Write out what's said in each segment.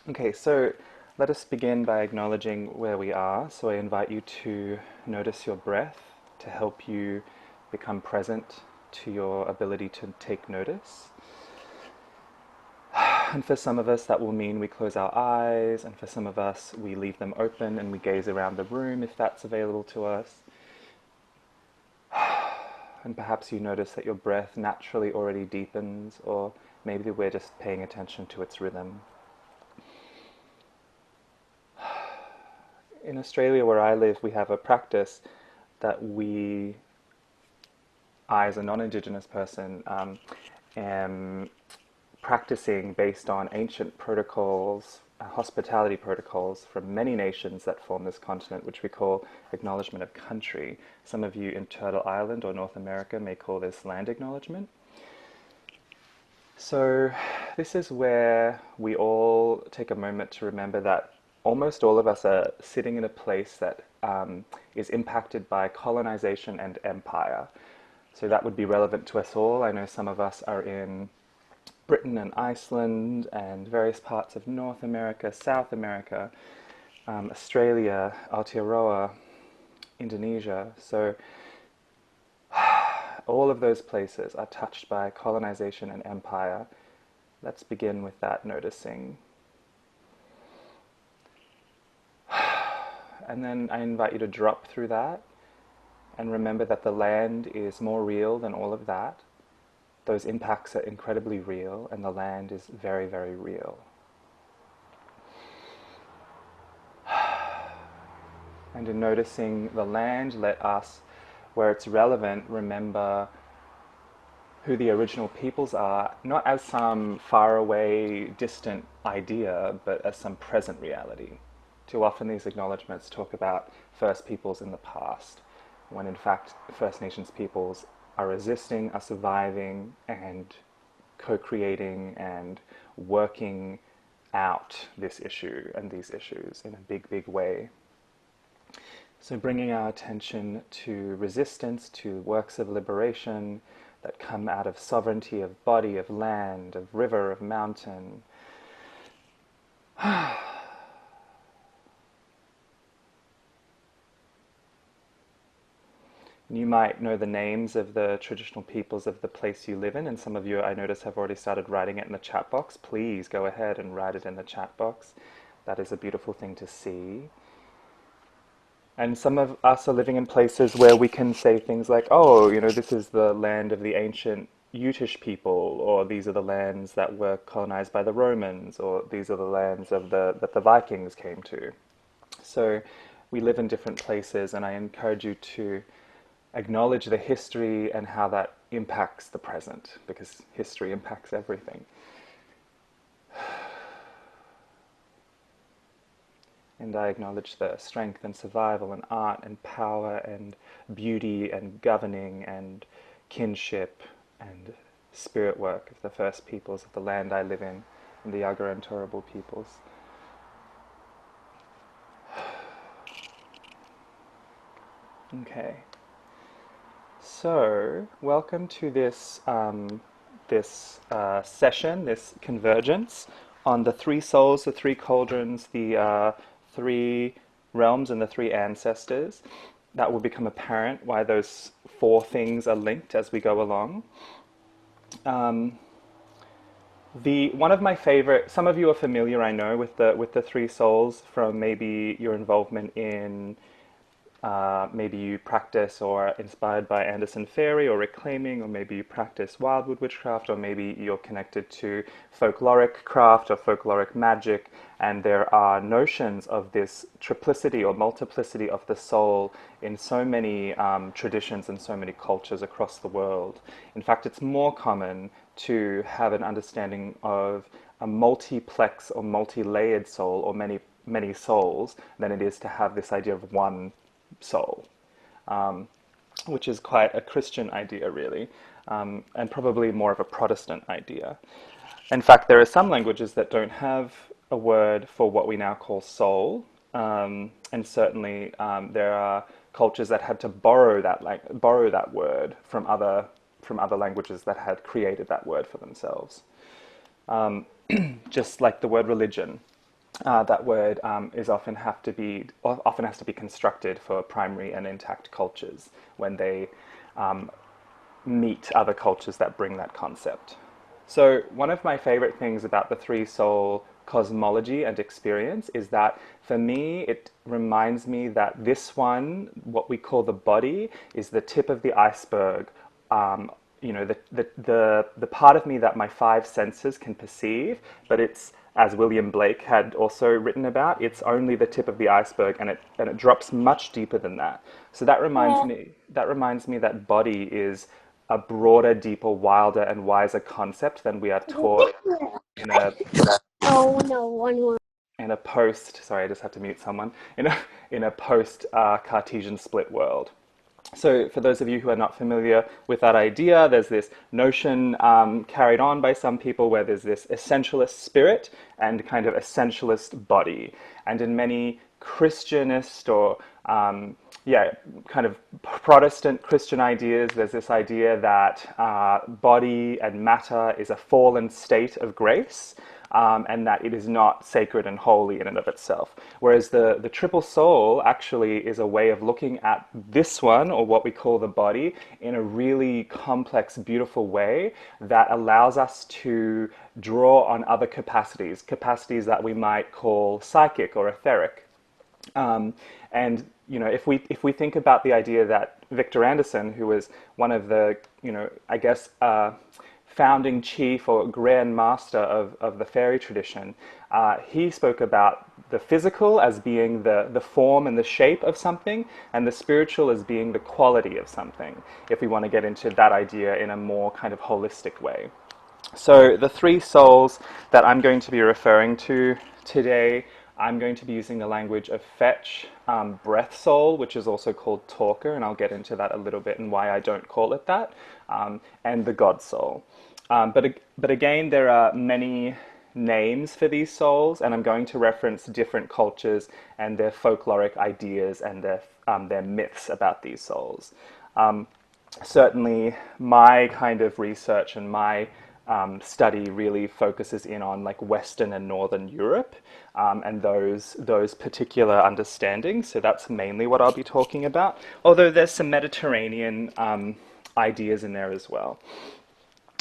Okay, so let us begin by acknowledging where we are. So I invite you to notice your breath to help you become present to your ability to take notice. And for some of us, that will mean we close our eyes, and for some of us, we leave them open and we gaze around the room if that's available to us. And perhaps you notice that your breath naturally already deepens, or maybe we're just paying attention to its rhythm. In Australia, where I live, we have a practice that I as a non-Indigenous person, am practicing based on ancient protocols, hospitality protocols from many nations that form this continent, which we call Acknowledgement of Country. Some of you in Turtle Island or North America may call this land acknowledgement. So this is where we all take a moment to remember that almost all of us are sitting in a place that is impacted by colonization and empire. So that would be relevant to us all. I know some of us are in Britain and Iceland and various parts of North America, South America, Australia, Aotearoa, Indonesia. So all of those places are touched by colonization and empire. Let's begin with that noticing. And then I invite you to drop through that and remember that the land is more real than all of that. Those impacts are incredibly real, and the land is very, very real. And in noticing the land, let us, where it's relevant, remember who the original peoples are, not as some faraway, distant idea, but as some present reality. Too often these acknowledgements talk about First Peoples in the past, when in fact First Nations peoples are resisting, are surviving, and co-creating and working out this issue and these issues in a big, big way. So bringing our attention to resistance, to works of liberation that come out of sovereignty of body, of land, of river, of mountain. You might know the names of the traditional peoples of the place you live in, and some of you, I notice, have already started writing it in the chat box. Please go ahead and write it in the chat box. That is a beautiful thing to see. And some of us are living in places where we can say things like, oh, this is the land of the ancient Utish people, or these are the lands that were colonized by the Romans, or these are the lands that the Vikings came to. So we live in different places, and I encourage you to acknowledge the history and how that impacts the present, because history impacts everything. And I acknowledge the strength and survival and art and power and beauty and governing and kinship and spirit work of the first peoples of the land I live in, and the Yagara and Turrbal peoples. Okay. So, welcome to this session, this convergence on the three souls, the three cauldrons, the three realms, and the three ancestors. That will become apparent why those four things are linked as we go along. One of my favorite. Some of you are familiar, I know, with the three souls from maybe your involvement in. Maybe you practice or are inspired by Anderson Fairy or reclaiming, or maybe you practice wildwood witchcraft, or maybe you're connected to folkloric craft or folkloric magic, and there are notions of this triplicity or multiplicity of the soul in so many traditions and so many cultures across the world. In fact, it's more common to have an understanding of a multiplex or multi-layered soul, or many, many souls, than it is to have this idea of one soul, which is quite a Christian idea, really, and probably more of a Protestant idea. In fact, there are some languages that don't have a word for what we now call soul, and certainly there are cultures that had to borrow that word from other languages that had created that word for themselves. Just like the word religion. That word is often has to be constructed for primary and intact cultures when they meet other cultures that bring that concept. So one of my favorite things about the three soul cosmology and experience is that for me it reminds me that this one, what we call the body, is the tip of the iceberg. The part of me that my five senses can perceive, but it's, as William Blake had also written about, it's only the tip of the iceberg, and it drops much deeper than that. So that reminds me that body is a broader, deeper, wilder, and wiser concept than we are taught in a Oh no, one more. post. Sorry, I just had to mute someone. In a post Cartesian split world. So, for those of you who are not familiar with that idea, there's this notion carried on by some people where there's this essentialist spirit and kind of essentialist body. And in many Christianist or kind of Protestant Christian ideas, there's this idea that body and matter is a fallen state of grace, and that it is not sacred and holy in and of itself. Whereas the triple soul actually is a way of looking at this one, or what we call the body, in a really complex, beautiful way that allows us to draw on other capacities that we might call psychic or etheric. And if we think about the idea that Victor Anderson, who was one of the I guess founding chief or grand master of the fairy tradition, he spoke about the physical as being the form and the shape of something, and the spiritual as being the quality of something, if we want to get into that idea in a more kind of holistic way. So the three souls that I'm going to be referring to today, I'm going to be using the language of fetch, breath soul, which is also called talker, and I'll get into that a little bit and why I don't call it that, and the God soul. But again, there are many names for these souls, and I'm going to reference different cultures and their folkloric ideas and their myths about these souls. Certainly, my kind of research and my study really focuses in on like Western and Northern Europe, and those particular understandings. So that's mainly what I'll be talking about. Although there's some Mediterranean ideas in there as well.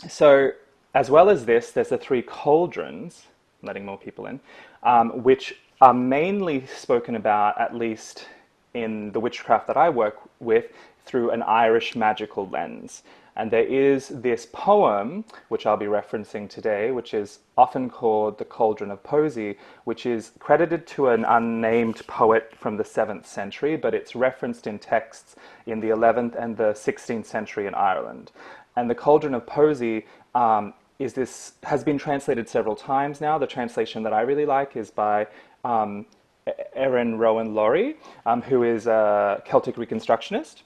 So, as well as this, there's the three cauldrons, letting more people in, which are mainly spoken about, at least in the witchcraft that I work with, through an Irish magical lens. And there is this poem, which I'll be referencing today, which is often called the Cauldron of Posey, which is credited to an unnamed poet from the 7th century, but it's referenced in texts in the 11th and the 16th century in Ireland. And the Cauldron of Posey has been translated several times now. The translation that I really like is by Erin Rowan Laurie, who is a Celtic Reconstructionist.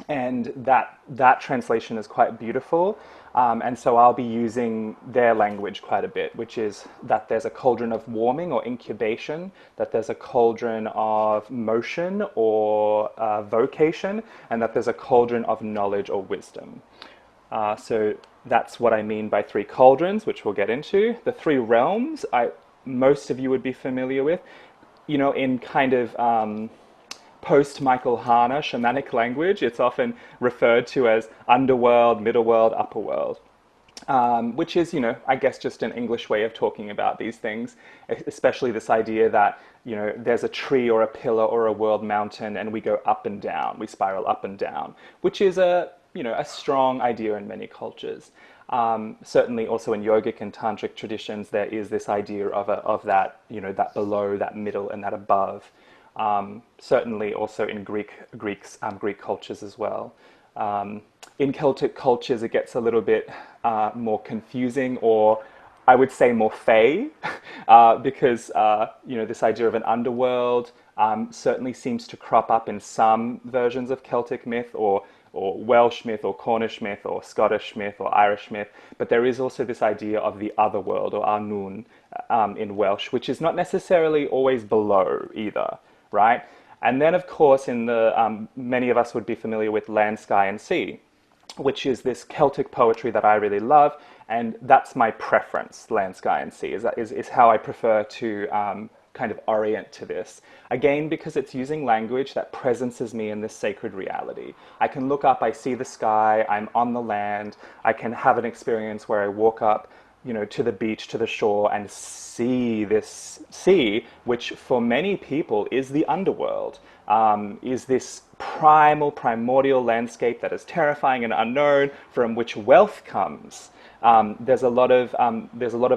And that translation is quite beautiful. And so I'll be using their language quite a bit, which is that there's a cauldron of warming or incubation, that there's a cauldron of motion or vocation, and that there's a cauldron of knowledge or wisdom. So that's what I mean by three cauldrons, which we'll get into. The three realms, most of you would be familiar with, in kind of post-Michael Harner shamanic language. It's often referred to as underworld, middle world, upper world, which is, I guess just an English way of talking about these things, especially this idea that, there's a tree or a pillar or a world mountain and we go up and down, we spiral up and down, which is a strong idea in many cultures. Certainly also in yogic and tantric traditions, there is this idea of that, that below, that middle, and that above. Certainly also in Greek cultures as well. In Celtic cultures, it gets a little bit more confusing, or I would say more fey, because this idea of an underworld certainly seems to crop up in some versions of Celtic myth, or Welsh myth, or Cornish myth, or Scottish myth, or Irish myth. But there is also this idea of the other world, or Annwn, in Welsh, which is not necessarily always below either, right? And then, of course, in the many of us would be familiar with land, sky, and sea, which is this Celtic poetry that I really love, and that's my preference. Land, sky, and sea is how I prefer to kind of orient to this. Again, because it's using language that presences me in this sacred reality. I can look up, I see the sky, I'm on the land, I can have an experience where I walk up, to the beach, to the shore, and see this sea, which for many people is the underworld, is this primordial landscape that is terrifying and unknown, from which wealth comes. There's a lot of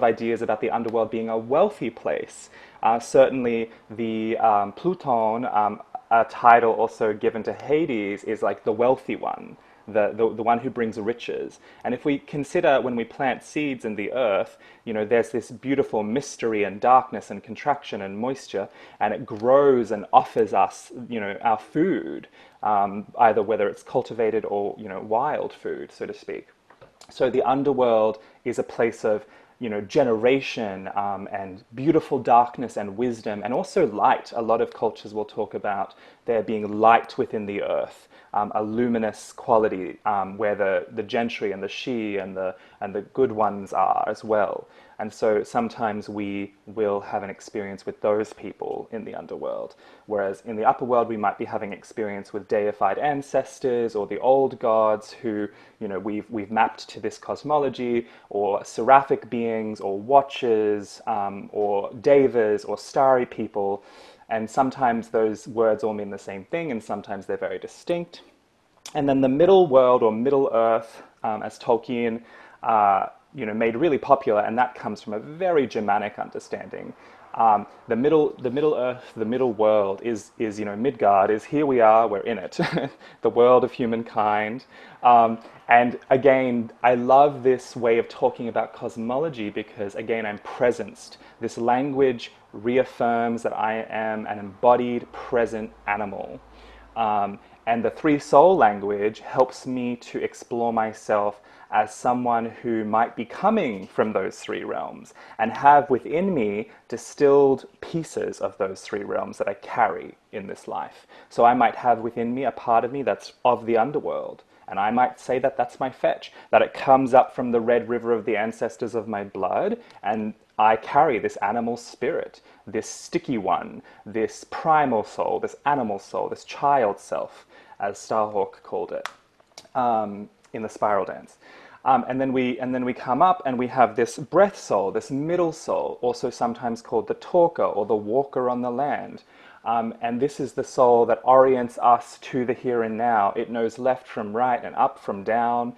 ideas about the underworld being a wealthy place. Certainly, the Pluton, a title also given to Hades, is like the wealthy one. The one who brings riches. And if we consider when we plant seeds in the earth, there's this beautiful mystery and darkness and contraction and moisture, and it grows and offers us, our food, either whether it's cultivated or, wild food, so to speak. So the underworld is a place of, generation and beautiful darkness and wisdom, and also light. A lot of cultures will talk about there being light within the earth, a luminous quality where the gentry and the she and the good ones are as well. And so sometimes we will have an experience with those people in the underworld, whereas in the upper world we might be having experience with deified ancestors or the old gods who, we've mapped to this cosmology, or seraphic beings or watchers, or devas or starry people. And sometimes those words all mean the same thing, and sometimes they're very distinct. And then the middle world, or Middle Earth, as Tolkien made really popular, and that comes from a very Germanic understanding. The Middle Earth, the middle world is Midgard, is here we are, we're in it, the world of humankind. And again, I love this way of talking about cosmology because, again, I'm presenced. This language reaffirms that I am an embodied, present animal. And the three soul language helps me to explore myself as someone who might be coming from those three realms and have within me distilled pieces of those three realms that I carry in this life. So I might have within me a part of me that's of the underworld. And I might say that that's my fetch, that it comes up from the red river of the ancestors of my blood, and I carry this animal spirit, this sticky one, this primal soul, this animal soul, this child self, as Starhawk called it, in the Spiral Dance. And then we come up and we have this breath soul, this middle soul, also sometimes called the talker or the walker on the land. And this is the soul that orients us to the here and now. It knows left from right and up from down.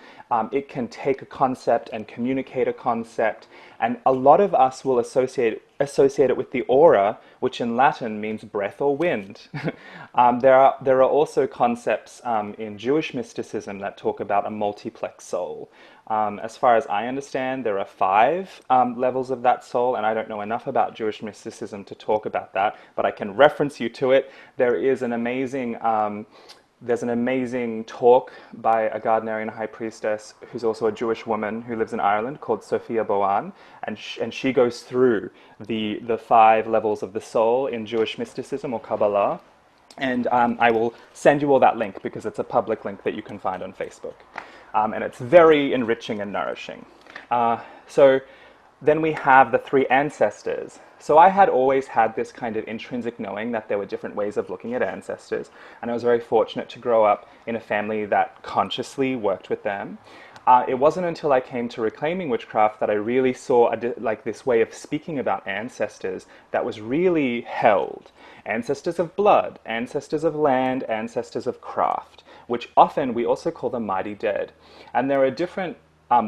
It can take a concept and communicate a concept. And a lot of us will associate it with the aura, which in Latin means breath or wind. There are also concepts in Jewish mysticism that talk about a multiplex soul. As far as I understand, there are 5 levels of that soul, and I don't know enough about Jewish mysticism to talk about that, but I can reference you to it. There is an amazing talk by a Gardnerian high priestess who's also a Jewish woman who lives in Ireland called Sophia Boan, and she goes through the 5 levels of the soul in Jewish mysticism or Kabbalah. And I will send you all that link because it's a public link that you can find on Facebook. And it's very enriching and nourishing. So then we have the 3 ancestors. So I had always had this kind of intrinsic knowing that there were different ways of looking at ancestors, and I was very fortunate to grow up in a family that consciously worked with them. It wasn't until I came to Reclaiming Witchcraft that I really saw this way of speaking about ancestors that was really held. Ancestors of blood, ancestors of land, ancestors of craft, which often we also call the mighty dead. And there are different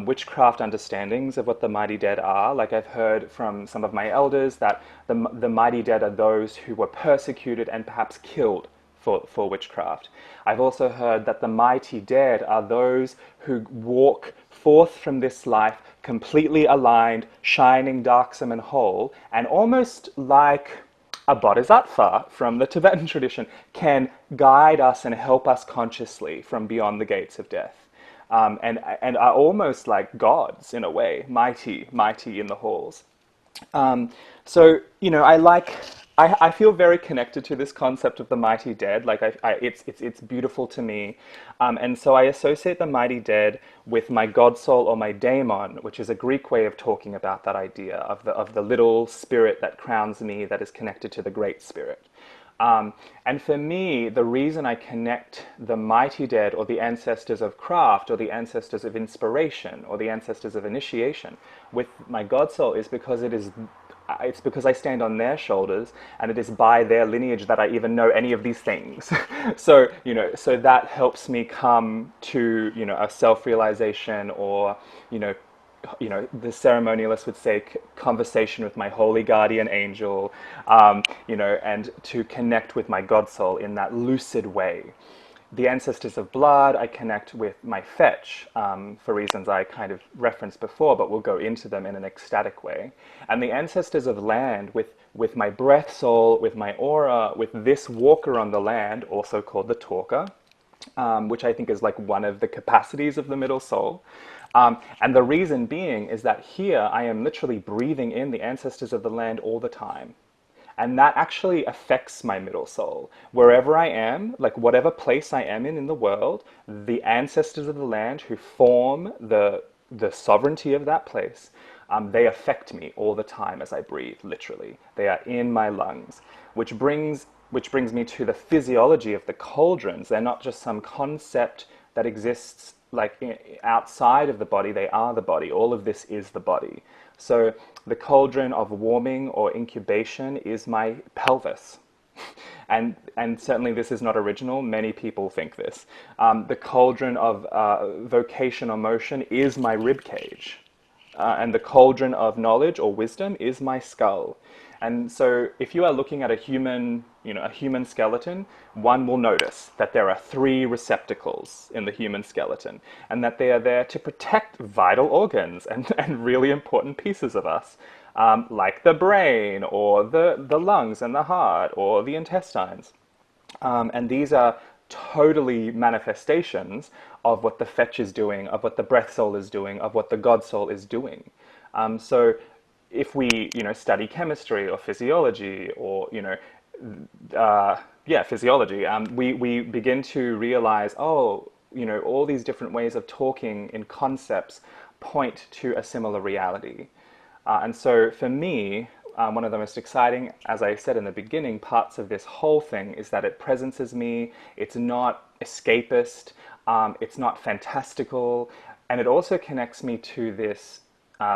witchcraft understandings of what the mighty dead are. Like I've heard from some of my elders that the mighty dead are those who were persecuted and perhaps killed for witchcraft. I've also heard that the mighty dead are those who walk forth from this life completely aligned, shining, darksome and whole, and almost like a bodhisattva from the Tibetan tradition can guide us and help us consciously from beyond the gates of death. And are almost like gods in a way, mighty in the halls. So I I feel very connected to this concept of the mighty dead. Like it's beautiful to me, and so I associate the mighty dead with my god soul or my daemon, which is a Greek way of talking about that idea of the little spirit that crowns me, that is connected to the great spirit. And for me, the reason I connect the mighty dead or the ancestors of craft or the ancestors of inspiration or the ancestors of initiation with my God soul is because it's because I stand on their shoulders, and it is by their lineage that I even know any of these things. So, so that helps me come to, a self-realization, or, you know, the ceremonialists would say conversation with my holy guardian angel, and to connect with my God soul in that lucid way. The ancestors of blood, I connect with my fetch, for reasons I kind of referenced before, but we'll go into them in an ecstatic way. And the ancestors of land, with my breath soul, with my aura, with this walker on the land, also called the talker, which I think is like one of the capacities of the middle soul. And the reason being is that here I am literally breathing in the ancestors of the land all the time. And that actually affects my middle soul. Wherever I am, like whatever place I am in the world, the ancestors of the land who form the sovereignty of that place, they affect me all the time as I breathe, literally. They are in my lungs, which brings me to the physiology of the cauldrons. They're not just some concept that exists like outside of the body, they are the body. All of this is the body. So the cauldron of warming or incubation is my pelvis. And certainly this is not original. Many people think this. The cauldron of vocation or motion is my rib cage. And the cauldron of knowledge or wisdom is my skull. And so if you are looking at a human skeleton, one will notice that there are 3 receptacles in the human skeleton, and that they are there to protect vital organs and really important pieces of us, like the brain or the lungs and the heart or the intestines. And these are totally manifestations of what the fetch is doing, of what the breath soul is doing, of what the God soul is doing. So if we, study chemistry or physiology or, physiology, we begin to realize, all these different ways of talking in concepts point to a similar reality. And so for me, one of the most exciting, as I said in the beginning, parts of this whole thing is that it presences me. It's not escapist. It's not fantastical. And it also connects me to this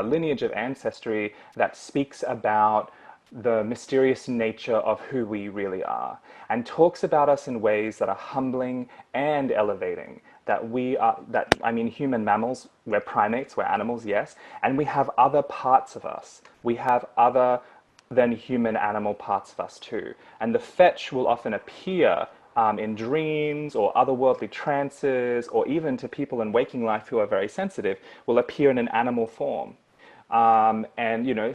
lineage of ancestry that speaks about the mysterious nature of who we really are, and talks about us in ways that are humbling and elevating. Human mammals, we're primates, we're animals, yes, and we have other parts of us. We have other than human animal parts of us too. And the fetch will often appear in dreams or otherworldly trances, or even to people in waking life who are very sensitive, will appear in an animal form. And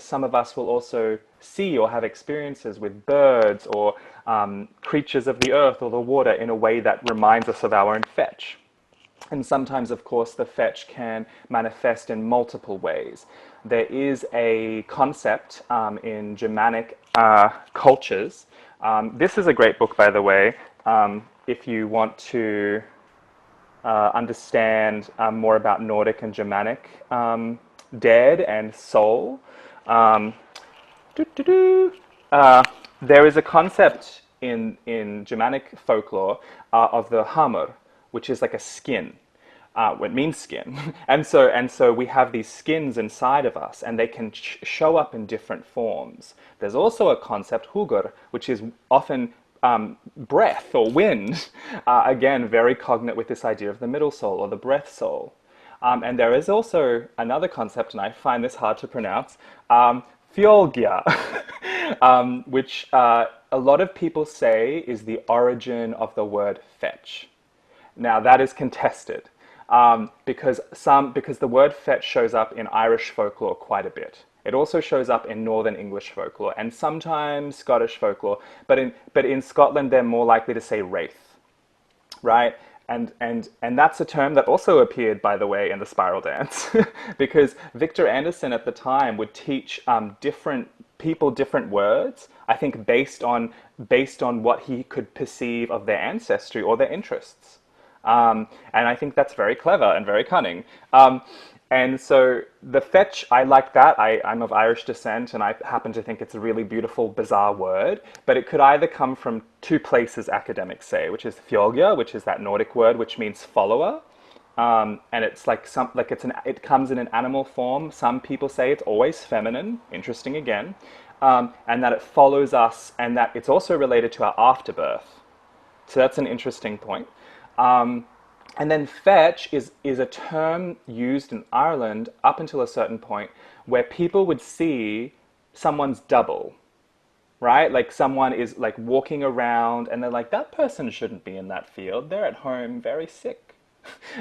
some of us will also see or have experiences with birds or creatures of the earth or the water in a way that reminds us of our own fetch. And sometimes, of course, the fetch can manifest in multiple ways. There is a concept in Germanic cultures. This is a great book, by the way, if you want to understand more about Nordic and Germanic dead and soul. There is a concept in Germanic folklore of the hammer, which is like a skin. It means skin. and so we have these skins inside of us, and they can show up in different forms. There's also a concept, hugur, which is often breath or wind. Again, very cognate with this idea of the middle soul or the breath soul. And there is also another concept, and I find this hard to pronounce, Fjolgia, which a lot of people say is the origin of the word fetch. Now that is contested, because the word fetch shows up in Irish folklore quite a bit. It also shows up in Northern English folklore and sometimes Scottish folklore, but in Scotland they're more likely to say wraith, right? And that's a term that also appeared, by the way, in the spiral dance, because Victor Anderson at the time would teach different people different words, I think based on what he could perceive of their ancestry or their interests. And I think that's very clever and very cunning. And so the fetch, I like that. I'm of Irish descent, and I happen to think it's a really beautiful, bizarre word. But it could either come from two places, academics say, which is Fjolga, which is that Nordic word which means follower, and it's like it comes in an animal form. Some people say it's always feminine. Interesting again, and that it follows us, and that it's also related to our afterbirth. So that's an interesting point. And then fetch is a term used in Ireland up until a certain point where people would see someone's double, right? Like someone is like walking around and they're like, that person shouldn't be in that field. They're at home very sick.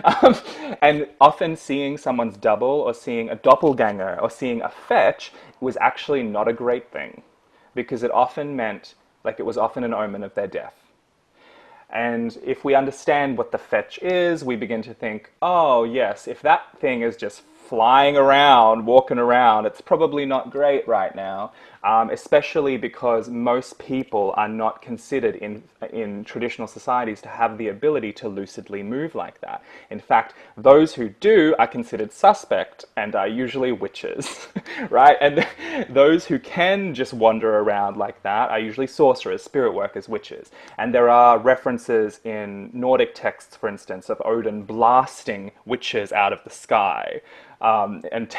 Um, and often seeing someone's double or seeing a doppelganger or seeing a fetch was actually not a great thing because it often meant, like it was often an omen of their death. And if we understand what the fetch is, we begin to think, oh, yes, if that thing is just flying around, walking around, it's probably not great right now, especially because most people are not considered in traditional societies to have the ability to lucidly move like that. In fact, those who do are considered suspect and are usually witches, right? And those who can just wander around like that are usually sorcerers, spirit workers, witches. And there are references in Nordic texts, for instance, of Odin blasting witches out of the sky, and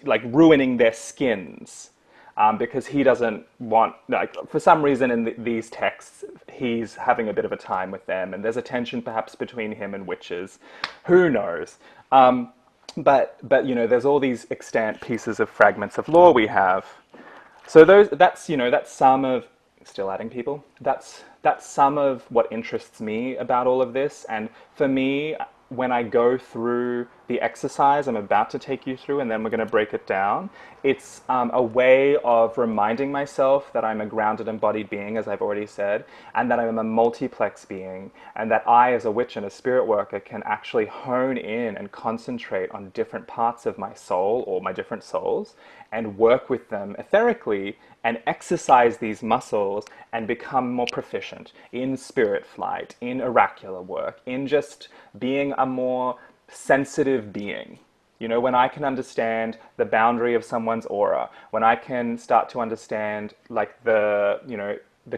like ruining their skins. Because he doesn't want, like, for some reason in these texts, he's having a bit of a time with them, and there's a tension perhaps between him and witches. Who knows? But there's all these extant pieces of fragments of lore we have. So that's some of, still adding people. That's some of what interests me about all of this, and for me, when I go through the exercise I'm about to take you through, and then we're going to break it down, it's a way of reminding myself that I'm a grounded, embodied being, as I've already said, and that I'm a multiplex being, and that I, as a witch and a spirit worker, can actually hone in and concentrate on different parts of my soul or my different souls and work with them etherically and exercise these muscles and become more proficient in spirit flight, in oracular work, in just being a more sensitive being. When I can understand the boundary of someone's aura, when I can start to understand like the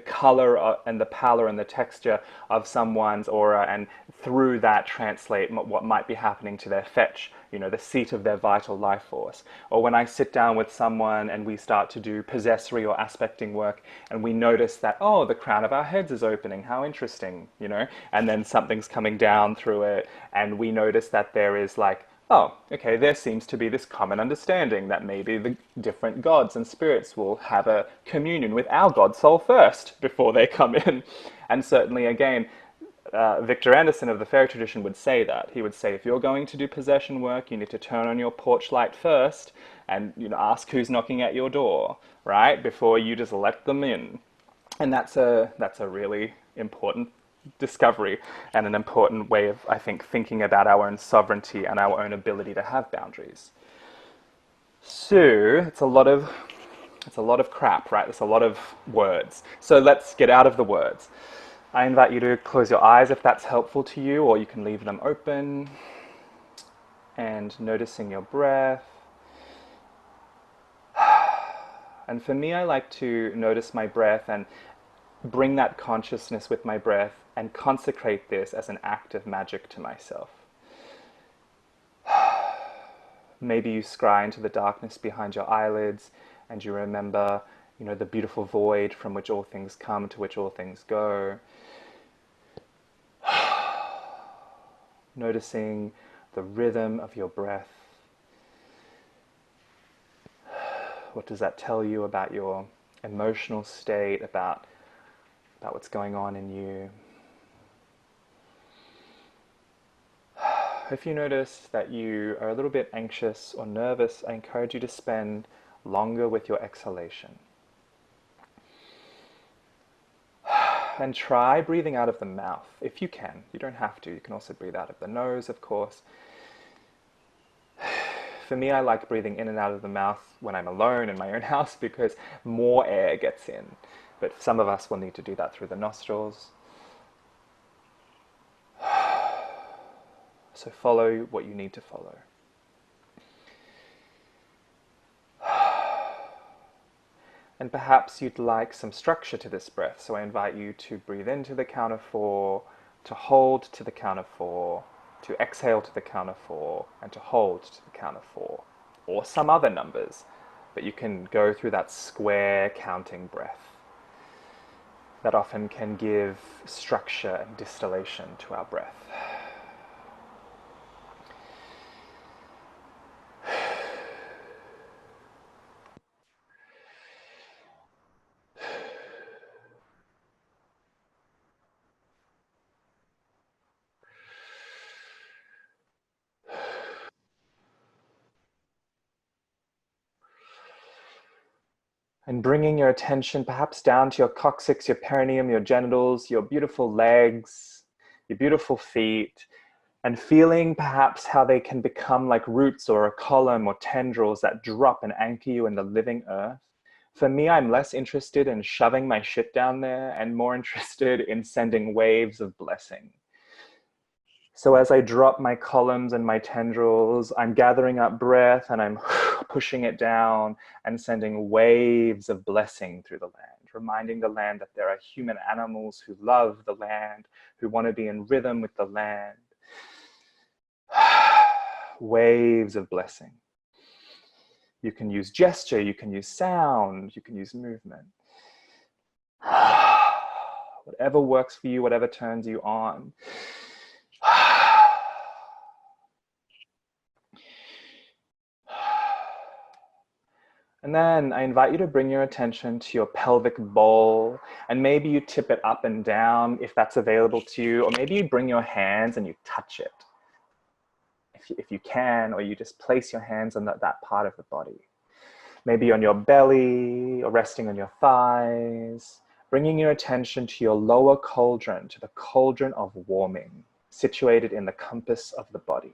color and the pallor and the texture of someone's aura, and through that translate what might be happening to their fetch, the seat of their vital life force. Or when I sit down with someone and we start to do possessory or aspecting work and we notice that, oh, the crown of our heads is opening, how interesting, and then something's coming down through it, and we notice that there is like, oh, okay, there seems to be this common understanding that maybe the different gods and spirits will have a communion with our god soul first before they come in. And certainly, again, Victor Anderson of the fairy tradition would say that. He would say, if you're going to do possession work, you need to turn on your porch light first and ask who's knocking at your door, right? Before you just let them in. And that's a really important discovery and an important way of, I think, thinking about our own sovereignty and our own ability to have boundaries. So it's a lot of crap, right? It's a lot of words. So let's get out of the words. I invite you to close your eyes if that's helpful to you, or you can leave them open, and noticing your breath. And for me, I like to notice my breath and bring that consciousness with my breath and consecrate this as an act of magic to myself. Maybe you scry into the darkness behind your eyelids and you remember, the beautiful void from which all things come, to which all things go. Noticing the rhythm of your breath. What does that tell you about your emotional state, about what's going on in you? If you notice that you are a little bit anxious or nervous, I encourage you to spend longer with your exhalation. And try breathing out of the mouth, if you can. You don't have to. You can also breathe out of the nose, of course. For me, I like breathing in and out of the mouth when I'm alone in my own house because more air gets in. But some of us will need to do that through the nostrils. So follow what you need to follow. And perhaps you'd like some structure to this breath. So I invite you to breathe into the count of 4, to hold to the count of 4, to exhale to the count of 4, and to hold to the count of 4. Or some other numbers. But you can go through that square counting breath. That often can give structure and distillation to our breath. And bringing your attention perhaps down to your coccyx, your perineum, your genitals, your beautiful legs, your beautiful feet, and feeling perhaps how they can become like roots or a column or tendrils that drop and anchor you in the living earth. For me, I'm less interested in shoving my shit down there and more interested in sending waves of blessing. So as I drop my columns and my tendrils, I'm gathering up breath and I'm pushing it down and sending waves of blessing through the land, reminding the land that there are human animals who love the land, who want to be in rhythm with the land. Waves of blessing. You can use gesture, you can use sound, you can use movement. Whatever works for you, whatever turns you on. And then I invite you to bring your attention to your pelvic bowl, and maybe you tip it up and down if that's available to you, or maybe you bring your hands and you touch it if you can, or you just place your hands on that part of the body. Maybe on your belly or resting on your thighs, bringing your attention to your lower cauldron, to the cauldron of warming, situated in the compass of the body.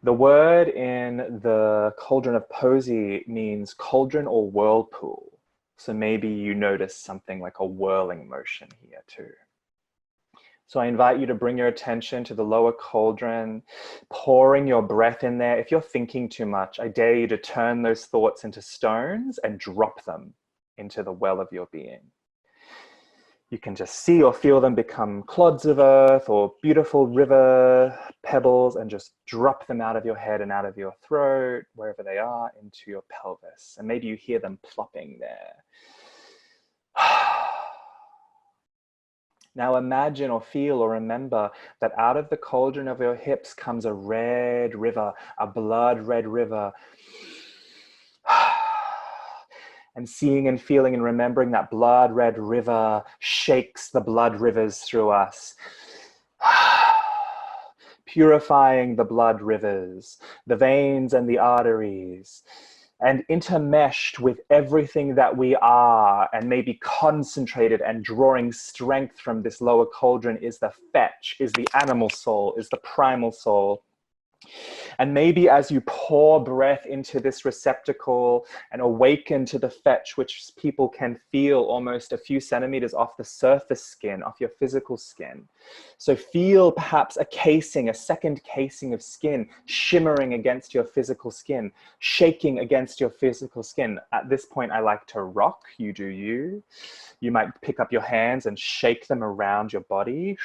The word in the Cauldron of Posey means cauldron or whirlpool. So maybe you notice something like a whirling motion here too. So I invite you to bring your attention to the lower cauldron, pouring your breath in there. If you're thinking too much, I dare you to turn those thoughts into stones and drop them into the well of your being. You can just see or feel them become clods of earth or beautiful river pebbles, and just drop them out of your head and out of your throat, wherever they are, into your pelvis. And maybe you hear them plopping there. Now imagine or feel or remember that out of the cauldron of your hips comes a red river, a blood red river. And seeing and feeling and remembering that blood red river shakes the blood rivers through us. Purifying the blood rivers, the veins and the arteries, and intermeshed with everything that we are, and maybe concentrated and drawing strength from this lower cauldron is the fetch, is the animal soul, is the primal soul. And maybe as you pour breath into this receptacle and awaken to the fetch, which people can feel almost a few centimeters off the surface skin, off your physical skin. So feel perhaps a casing, a second casing of skin shimmering against your physical skin, shaking against your physical skin. At this point, I like to rock. You do you. You might pick up your hands and shake them around your body.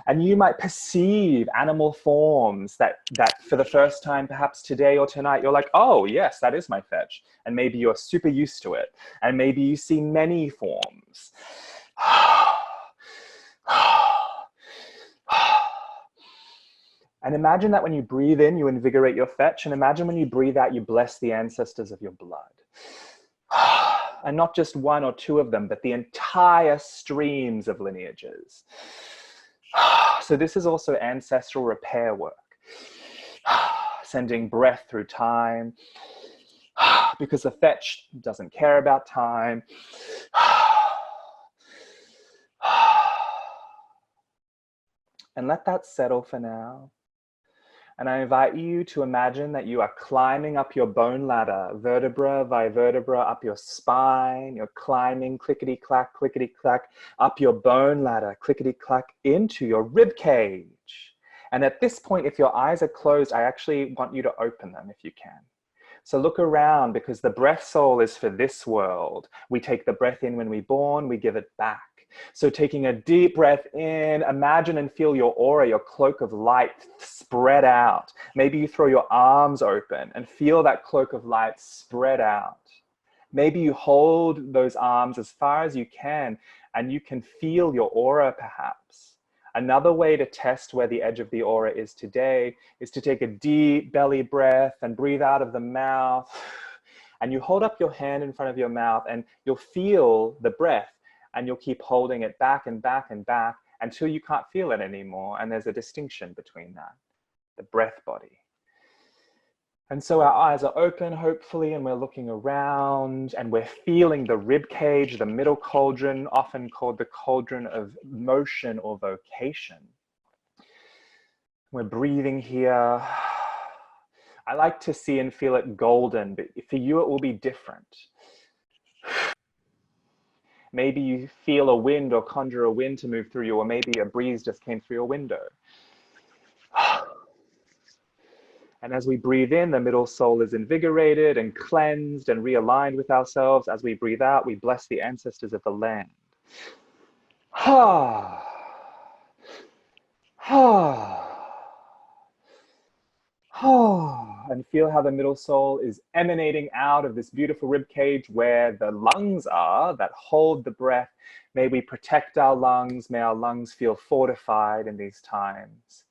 And you might perceive animal forms that for the first time, perhaps today or tonight, you're like, oh yes, that is my fetch. And maybe you're super used to it. And maybe you see many forms. And imagine that when you breathe in, you invigorate your fetch. And imagine when you breathe out, you bless the ancestors of your blood. And not just one or two of them, but the entire streams of lineages. So this is also ancestral repair work. Sending breath through time, because the fetch doesn't care about time. And let that settle for now. And I invite you to imagine that you are climbing up your bone ladder, vertebra by vertebra, up your spine. You're climbing clickety-clack, up your bone ladder, clickety-clack, into your rib cage. And at this point, if your eyes are closed, I actually want you to open them if you can. So look around, because the breath soul is for this world. We take the breath in when we're born, we give it back. So taking a deep breath in, imagine and feel your aura, your cloak of light spread out. Maybe you throw your arms open and feel that cloak of light spread out. Maybe you hold those arms as far as you can and you can feel your aura perhaps. Another way to test where the edge of the aura is today is to take a deep belly breath and breathe out of the mouth. And you hold up your hand in front of your mouth and you'll feel the breath. And you'll keep holding it back and back and back until you can't feel it anymore. And there's a distinction between that, the breath body. And so our eyes are open, hopefully, and we're looking around and we're feeling the rib cage, the middle cauldron, often called the cauldron of motion or vocation. We're breathing here. I like to see and feel it golden, but for you it will be different. Maybe you feel a wind or conjure a wind to move through you, or maybe a breeze just came through your window. And as we breathe in, the middle soul is invigorated and cleansed and realigned with ourselves. As we breathe out, we bless the ancestors of the land. Ha! Ha! And feel how the middle soul is emanating out of this beautiful rib cage where the lungs are that hold the breath. May we protect our lungs. May our lungs feel fortified in these times.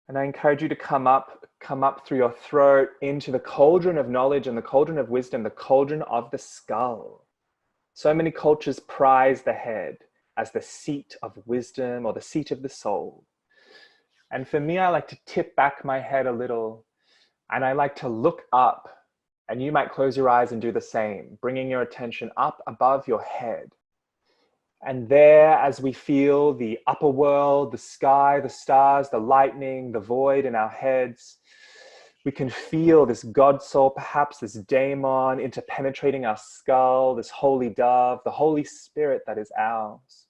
And I encourage you to come up through your throat into the cauldron of knowledge and the cauldron of wisdom, the cauldron of the skull. So many cultures prize the head as the seat of wisdom or the seat of the soul. And for me, I like to tip back my head a little and I like to look up, and you might close your eyes and do the same, bringing your attention up above your head. And there, as we feel the upper world, the sky, the stars, the lightning, the void in our heads, we can feel this God soul, perhaps this daemon, interpenetrating our skull, this holy dove, the Holy Spirit that is ours.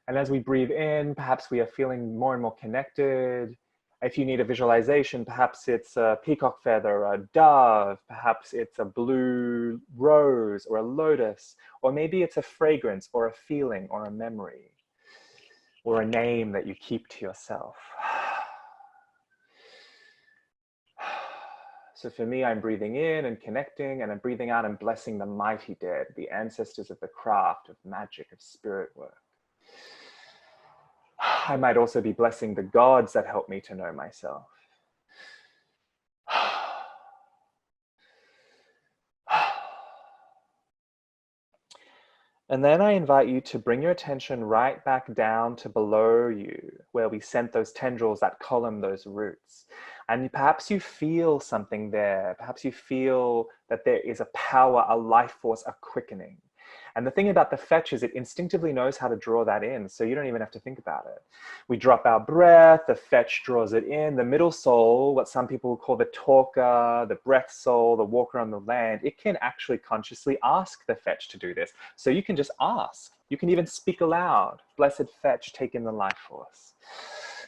And as we breathe in, perhaps we are feeling more and more connected. If you need a visualization, perhaps it's a peacock feather, a dove, perhaps it's a blue rose or a lotus, or maybe it's a fragrance or a feeling or a memory or a name that you keep to yourself. So for me, I'm breathing in and connecting, and I'm breathing out and blessing the mighty dead, the ancestors of the craft, of magic, of spirit work. I might also be blessing the gods that help me to know myself. And then I invite you to bring your attention right back down to below you, where we sent those tendrils, that column, those roots. And perhaps you feel something there. Perhaps you feel that there is a power, a life force, a quickening. And the thing about the fetch is it instinctively knows how to draw that in, so you don't even have to think about it. We drop our breath, the fetch draws it in. The middle soul, what some people call the talker, the breath soul, the walker on the land, it can actually consciously ask the fetch to do this. So you can just ask. You can even speak aloud. Blessed fetch, take in the life force.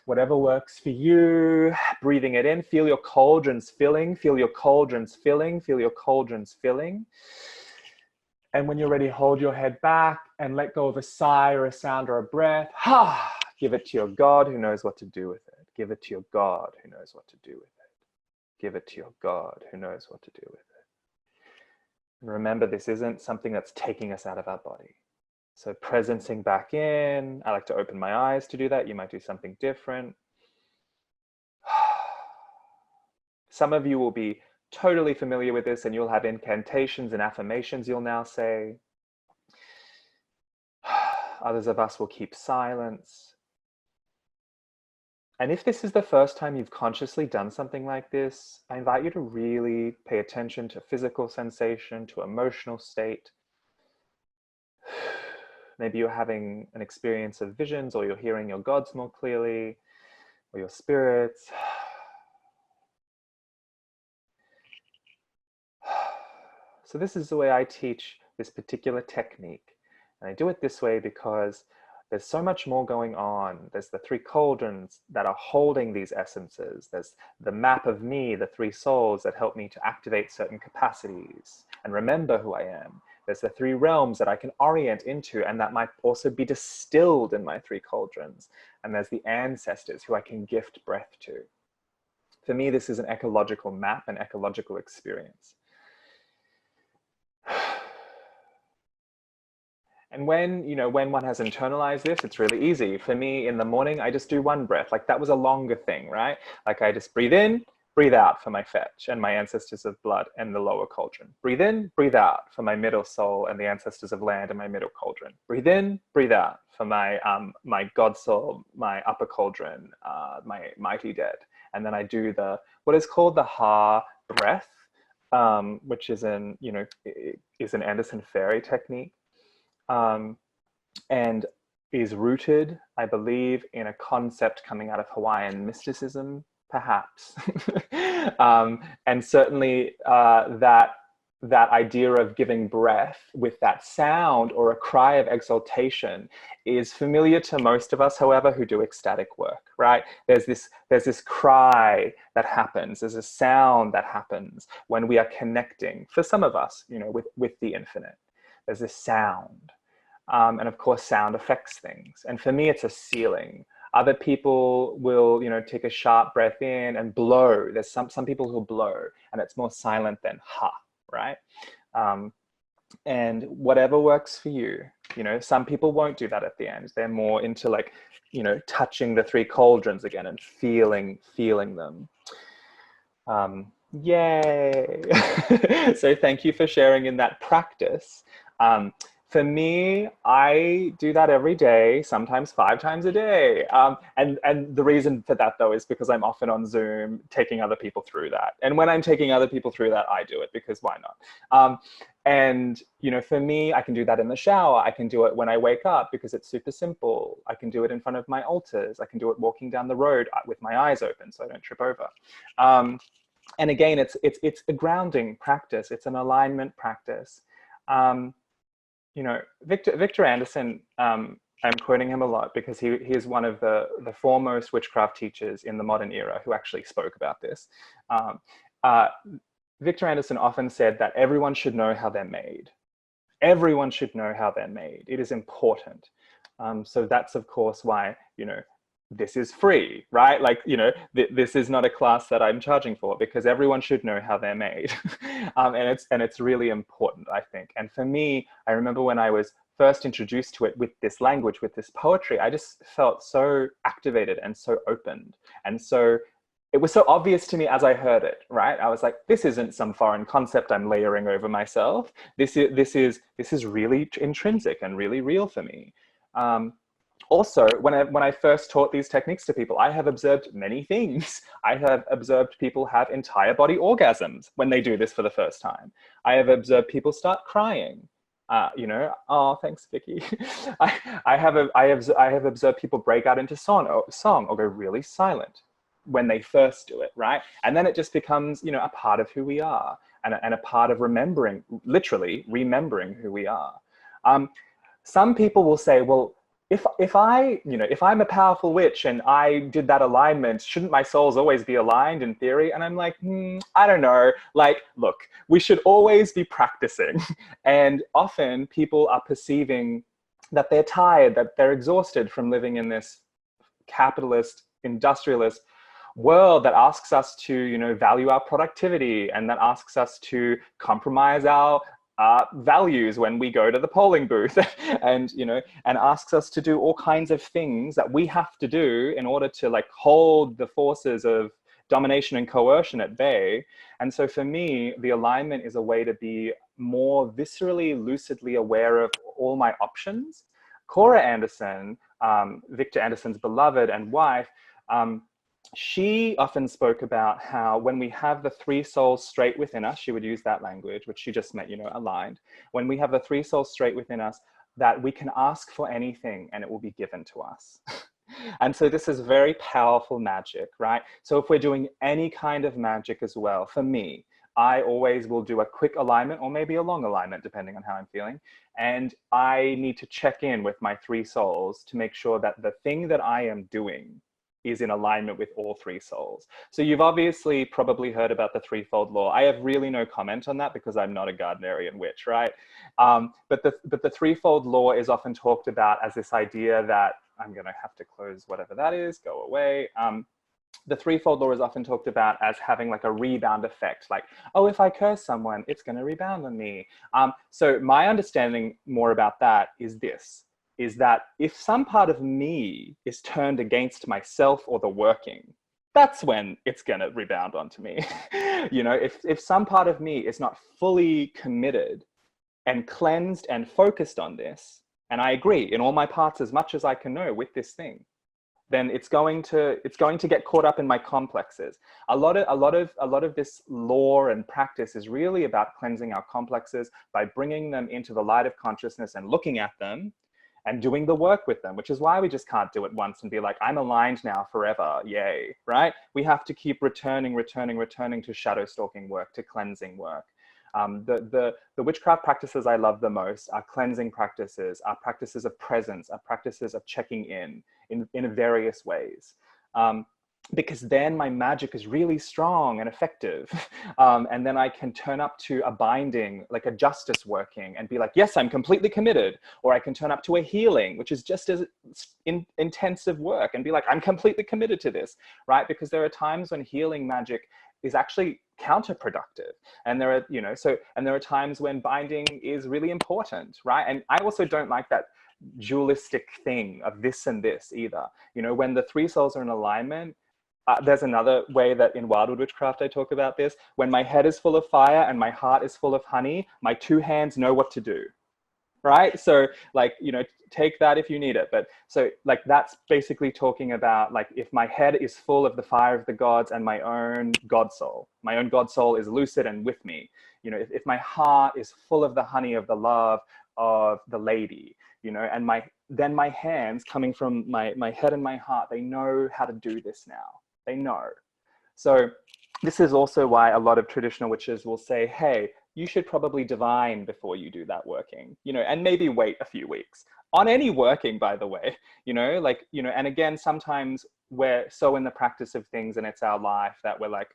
Whatever works for you, breathing it in, feel your cauldrons filling, feel your cauldrons filling, feel your cauldrons filling. And when you're ready, hold your head back and let go of a sigh or a sound or a breath. Ha! Give it to your God who knows what to do with it. Give it to your God who knows what to do with it. Give it to your God who knows what to do with it. And remember, this isn't something that's taking us out of our body. So presencing back in. I like to open my eyes to do that. You might do something different. Some of you will be totally familiar with this, and you'll have incantations and affirmations you'll now say. Others of us will keep silence. And if this is the first time you've consciously done something like this, I invite you to really pay attention to physical sensation, to emotional state. Maybe you're having an experience of visions, or you're hearing your gods more clearly, or your spirits. So this is the way I teach this particular technique. And I do it this way because there's so much more going on. There's the three cauldrons that are holding these essences. There's the map of me, the three souls that help me to activate certain capacities and remember who I am. There's the three realms that I can orient into, and that might also be distilled in my three cauldrons. And there's the ancestors who I can gift breath to. For me, this is an ecological map, an ecological experience. And when one has internalized this, it's really easy. For me, in the morning, I just do one breath. Like, that was a longer thing, right? Like, I just breathe in, breathe out for my fetch and my ancestors of blood and the lower cauldron. Breathe in, breathe out for my middle soul and the ancestors of land and my middle cauldron. Breathe in, breathe out for my my god soul, my upper cauldron, my mighty dead. And then I do what is called the Ha breath, which is an Anderson Fairy technique. And is rooted, I believe, in a concept coming out of Hawaiian mysticism, perhaps. And certainly that idea of giving breath with that sound or a cry of exaltation is familiar to most of us, however, who do ecstatic work, right? There's this cry that happens, there's a sound that happens when we are connecting, for some of us, with the infinite. There's this sound. And of course, sound affects things. And for me, it's a ceiling. Other people will, take a sharp breath in and blow. There's some people who blow, and it's more silent than ha, right? And whatever works for you. Some people won't do that at the end. They're more into touching the three cauldrons again and feeling them. Yay! So thank you for sharing in that practice. For me, I do that every day, sometimes 5 times a day. And the reason for that, though, is because I'm often on Zoom taking other people through that. And when I'm taking other people through that, I do it because why not? And for me, I can do that in the shower. I can do it when I wake up because it's super simple. I can do it in front of my altars. I can do it walking down the road with my eyes open so I don't trip over. And again, it's a grounding practice. It's an alignment practice. Victor Anderson, I'm quoting him a lot because he is one of the foremost witchcraft teachers in the modern era who actually spoke about this. Victor Anderson often said that everyone should know how they're made. Everyone should know how they're made. It is important. So that's, of course, why, this is free, right? Like, this is not a class that I'm charging for, because everyone should know how they're made. And it's really important, I think. And for me, I remember when I was first introduced to it with this language, with this poetry, I just felt so activated and so opened. And so it was so obvious to me as I heard it, right? I was like, this isn't some foreign concept I'm layering over myself. This is really intrinsic and really real for me. Also, when I first taught these techniques to people, I have observed many things. I have observed people have entire body orgasms when they do this for the first time. I have observed people start crying. Oh, thanks, Vicky. I have observed people break out into song or go really silent when they first do it, right? And then it just becomes, a part of who we are and a part of remembering, literally remembering who we are. Some people will say, well, if I'm a powerful witch and I did that alignment, shouldn't my souls always be aligned in theory? And I'm like, I don't know. Like, look, we should always be practicing. And often people are perceiving that they're tired, that they're exhausted from living in this capitalist, industrialist world that asks us to, value our productivity, and that asks us to compromise our values when we go to the polling booth, and asks us to do all kinds of things that we have to do in order to hold the forces of domination and coercion at bay. And so for me, the alignment is a way to be more viscerally, lucidly aware of all my options. Cora Anderson, Victor Anderson's beloved and wife, She often spoke about how when we have the three souls straight within us, she would use that language, which she just meant, aligned. When we have the three souls straight within us, that we can ask for anything and it will be given to us. And so this is very powerful magic, right? So if we're doing any kind of magic as well, for me, I always will do a quick alignment or maybe a long alignment, depending on how I'm feeling. And I need to check in with my three souls to make sure that the thing that I am doing is in alignment with all three souls. So you've obviously probably heard about the threefold law. I have really no comment on that because I'm not a Gardnerian witch, right? But the threefold law is often talked about as this idea that, I'm going to have to close whatever that is, go away. The threefold law is often talked about as having like a rebound effect, like, oh, if I curse someone, it's going to rebound on me. So my understanding more about that is this, is that if some part of me is turned against myself or the working, that's when it's going to rebound onto me. If some part of me is not fully committed and cleansed and focused on this, and I agree in all my parts as much as I can know with this thing, then it's going to get caught up in my complexes. A lot of this lore and practice is really about cleansing our complexes by bringing them into the light of consciousness and looking at them and doing the work with them, which is why we just can't do it once and be like, I'm aligned now forever, yay, right? We have to keep returning to shadow stalking work, to cleansing work. The witchcraft practices I love the most are cleansing practices, are practices of presence, are practices of checking in various ways. Because then my magic is really strong and effective. And then I can turn up to a binding, like a justice working, and be like, yes, I'm completely committed. Or I can turn up to a healing, which is just as intensive work, and be like, I'm completely committed to this, right? Because there are times when healing magic is actually counterproductive. And there are times when binding is really important, right? And I also don't like that dualistic thing of this and this either. When the three souls are in alignment, there's another way that in Wildwood Witchcraft I talk about this. When my head is full of fire and my heart is full of honey, my two hands know what to do, right? So take that if you need it. But so that's basically talking about if my head is full of the fire of the gods and my own god soul is lucid and with me. If my heart is full of the honey of the love of the lady, and then my hands coming from my head and my heart, they know how to do this now. They know. So this is also why a lot of traditional witches will say, hey, you should probably divine before you do that working, and maybe wait a few weeks on any working, by the way, and again, sometimes we're so in the practice of things and it's our life that we're like,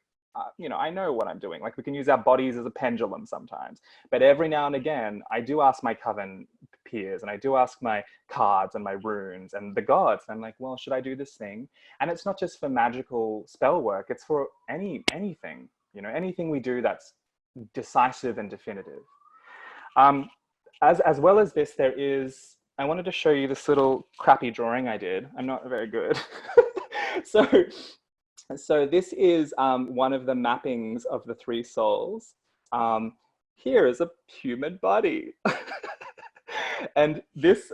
I know what I'm doing. We can use our bodies as a pendulum sometimes, but every now and again, I do ask my coven peers and I do ask my cards and my runes and the gods. And I'm like, well, should I do this thing? And it's not just for magical spell work. It's for anything, anything we do that's decisive and definitive. As well as this, I wanted to show you this little crappy drawing I did. I'm not very good. So this is one of the mappings of the three souls. Here is a human body. And this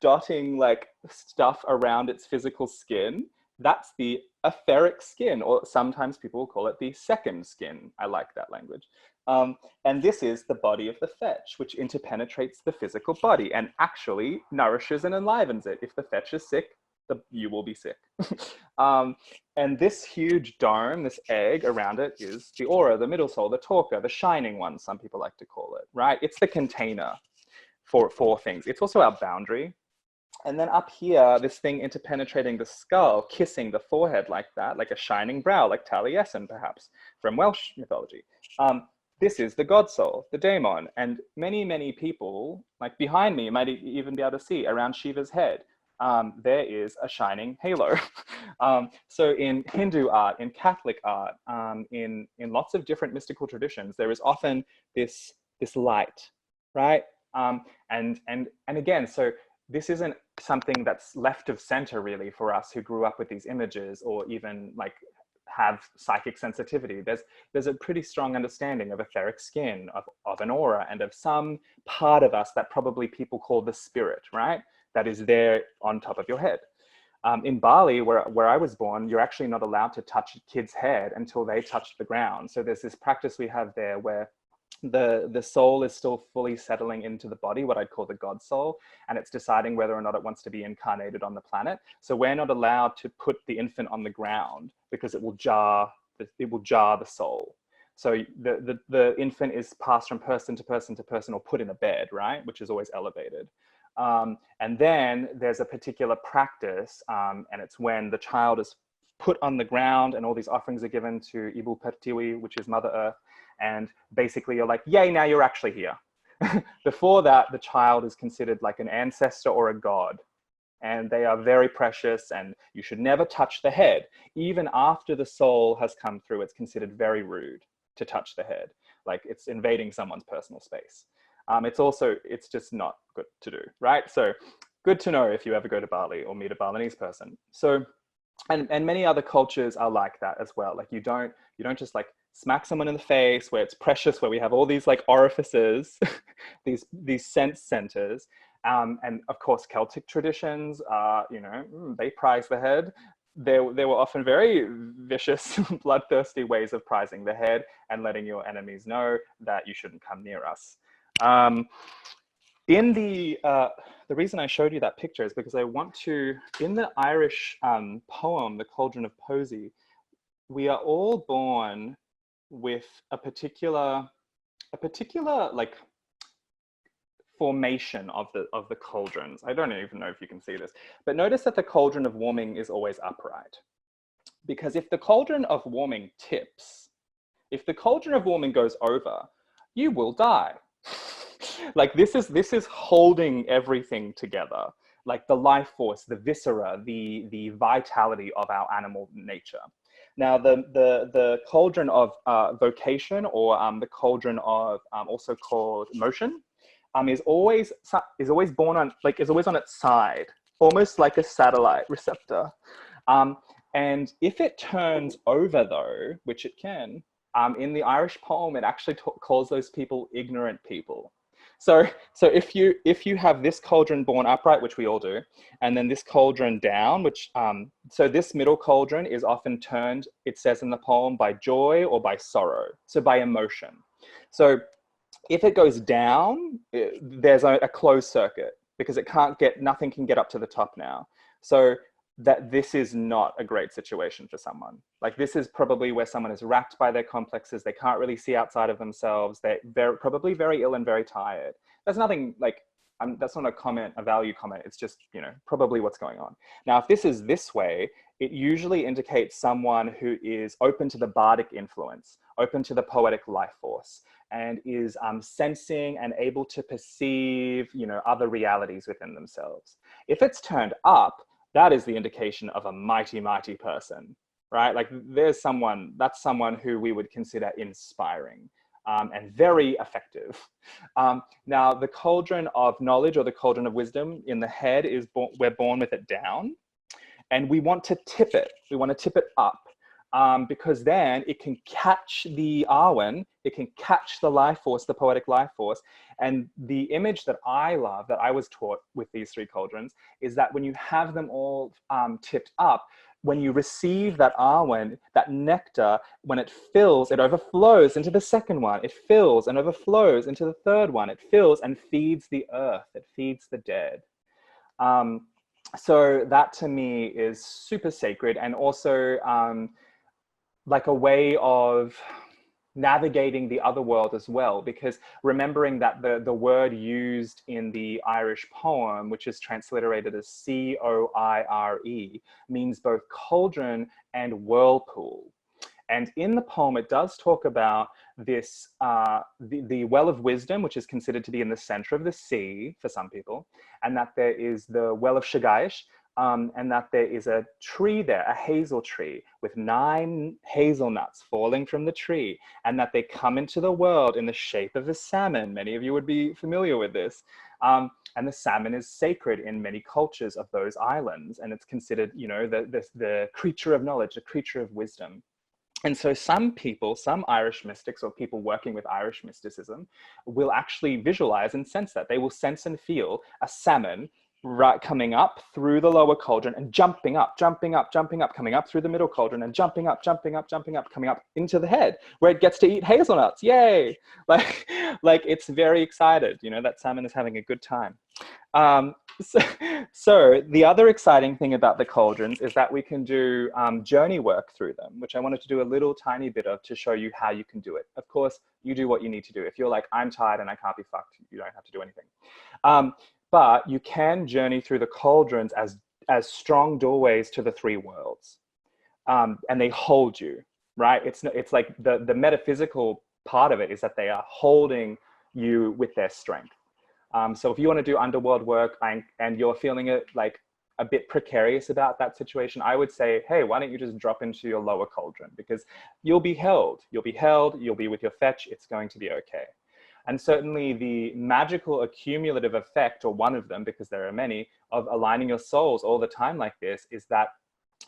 dotting stuff around its physical skin, that's the etheric skin, or sometimes people call it the second skin. I like that language. And this is the body of the fetch, which interpenetrates the physical body and actually nourishes and enlivens it. If the fetch is sick, you will be sick. And this huge dome, this egg around it, is the aura, the middle soul, the talker, the shining one, some people like to call it, right? It's the container for things. It's also our boundary. And then up here, this thing interpenetrating the skull, kissing the forehead like that, like a shining brow, like Taliesin perhaps, from Welsh mythology. This is the god soul, the daemon. And many, many people, behind me, you might even be able to see around Shiva's head, there is a shining halo. So in Hindu art, in Catholic art, in lots of different mystical traditions, there is often this light, right? And again, so this isn't something that's left of center really for us who grew up with these images or even have psychic sensitivity. There's a pretty strong understanding of etheric skin, of an aura, and of some part of us that probably people call the spirit, right? That is there on top of your head. In Bali, where I was born, you're actually not allowed to touch a kid's head until they touch the ground. So there's this practice we have there where the soul is still fully settling into the body, what I'd call the God soul, and it's deciding whether or not it wants to be incarnated on the planet. So we're not allowed to put the infant on the ground because it will jar the soul. So the infant is passed from person to person to person, or put in a bed, right, which is always elevated. And then there's a particular practice, and it's when the child is put on the ground and all these offerings are given to Ibu Pertiwi, which is Mother Earth. And basically you're like, yay, now you're actually here. Before that, the child is considered like an ancestor or a god. And they are very precious, and you should never touch the head. Even after the soul has come through, it's considered very rude to touch the head. Like it's invading someone's personal space. It's just not good to do, right? So good to know if you ever go to Bali or meet a Balinese person. So, and many other cultures are like that as well. Like you don't just like smack someone in the face, where it's precious, where we have all these like orifices, these sense centers. And of course, Celtic traditions, they prize the head. There were often very vicious, bloodthirsty ways of prizing the head and letting your enemies know that you shouldn't come near us. In the reason I showed you that picture is because I want to, in the Irish poem, The Cauldron of Posey, we are all born with a particular like formation of the cauldrons. I don't even know if you can see this, but notice that the cauldron of warming is always upright. Because if the cauldron of warming tips, if the cauldron of warming goes over, you will die. Like this is holding everything together, like the life force, the viscera, the vitality of our animal nature. Now, the cauldron of vocation, or the cauldron of also called motion, is always born on, like, is always on its side, almost like a satellite receptor. And if it turns over, though, which it can, in the Irish poem, it actually calls those people ignorant people. So if you have this cauldron born upright, which we all do, and then this cauldron down, which so this middle cauldron is often turned, it says in the poem, by joy or by sorrow, so by emotion. So if it goes down, there's a closed circuit, because nothing can get up to the top now. So that this is not a great situation for someone. Like this is probably where someone is racked by their complexes. They can't really see outside of themselves. They're probably very ill and very tired. That's nothing like, that's not a value comment. It's just, probably what's going on. Now, if this is this way, it usually indicates someone who is open to the bardic influence, open to the poetic life force, and is sensing and able to perceive, other realities within themselves. If it's turned up, that is the indication of a mighty, mighty person, right? Like that's someone who we would consider inspiring and very effective. Now, the cauldron of knowledge, or the cauldron of wisdom in the head, we're born with it down, and we want to tip it. We want to tip it up. Because then it can catch the Arwen, it can catch the life force, the poetic life force. And the image that I love, that I was taught with these three cauldrons, is that when you have them all tipped up, when you receive that Arwen, that nectar, when it fills, it overflows into the second one. It fills and overflows into the third one. It fills and feeds the earth. It feeds the dead. So that to me is super sacred, and also like a way of navigating the other world as well, because remembering that the word used in the Irish poem, which is transliterated as C-O-I-R-E, means both cauldron and whirlpool. And in the poem, it does talk about this, the well of wisdom, which is considered to be in the center of the sea for some people, and that there is the well of Shagaish, and that there is a tree there, a hazel tree, with 9 hazelnuts falling from the tree, and that they come into the world in the shape of a salmon. Many of you would be familiar with this. And the salmon is sacred in many cultures of those islands, and it's considered, the creature of knowledge, the creature of wisdom. And so some people, some Irish mystics, or people working with Irish mysticism, will actually visualize and sense that. They will sense and feel a salmon right, coming up through the lower cauldron and jumping up, jumping up, jumping up, coming up through the middle cauldron and jumping up, jumping up, jumping up, coming up into the head where it gets to eat hazelnuts. Yay! Like, like it's very excited. You know, that salmon is having a good time. Um, so, so the other exciting thing about the cauldrons is that we can do journey work through them, which I wanted to do a little tiny bit of to show you how you can do it. Of course, you do what you need to do. If you're like, I'm tired and I can't be fucked, you don't have to do anything. But you can journey through the cauldrons as strong doorways to the three worlds, and they hold you, right? It's like the metaphysical part of it is that they are holding you with their strength. So if you want to do underworld work and you're feeling it like a bit precarious about that situation, I would say, hey, why don't you just drop into your lower cauldron, because you'll be held. You'll be with your fetch. It's going to be okay. And certainly the magical accumulative effect, or one of them, because there are many, of aligning your souls all the time like this is that,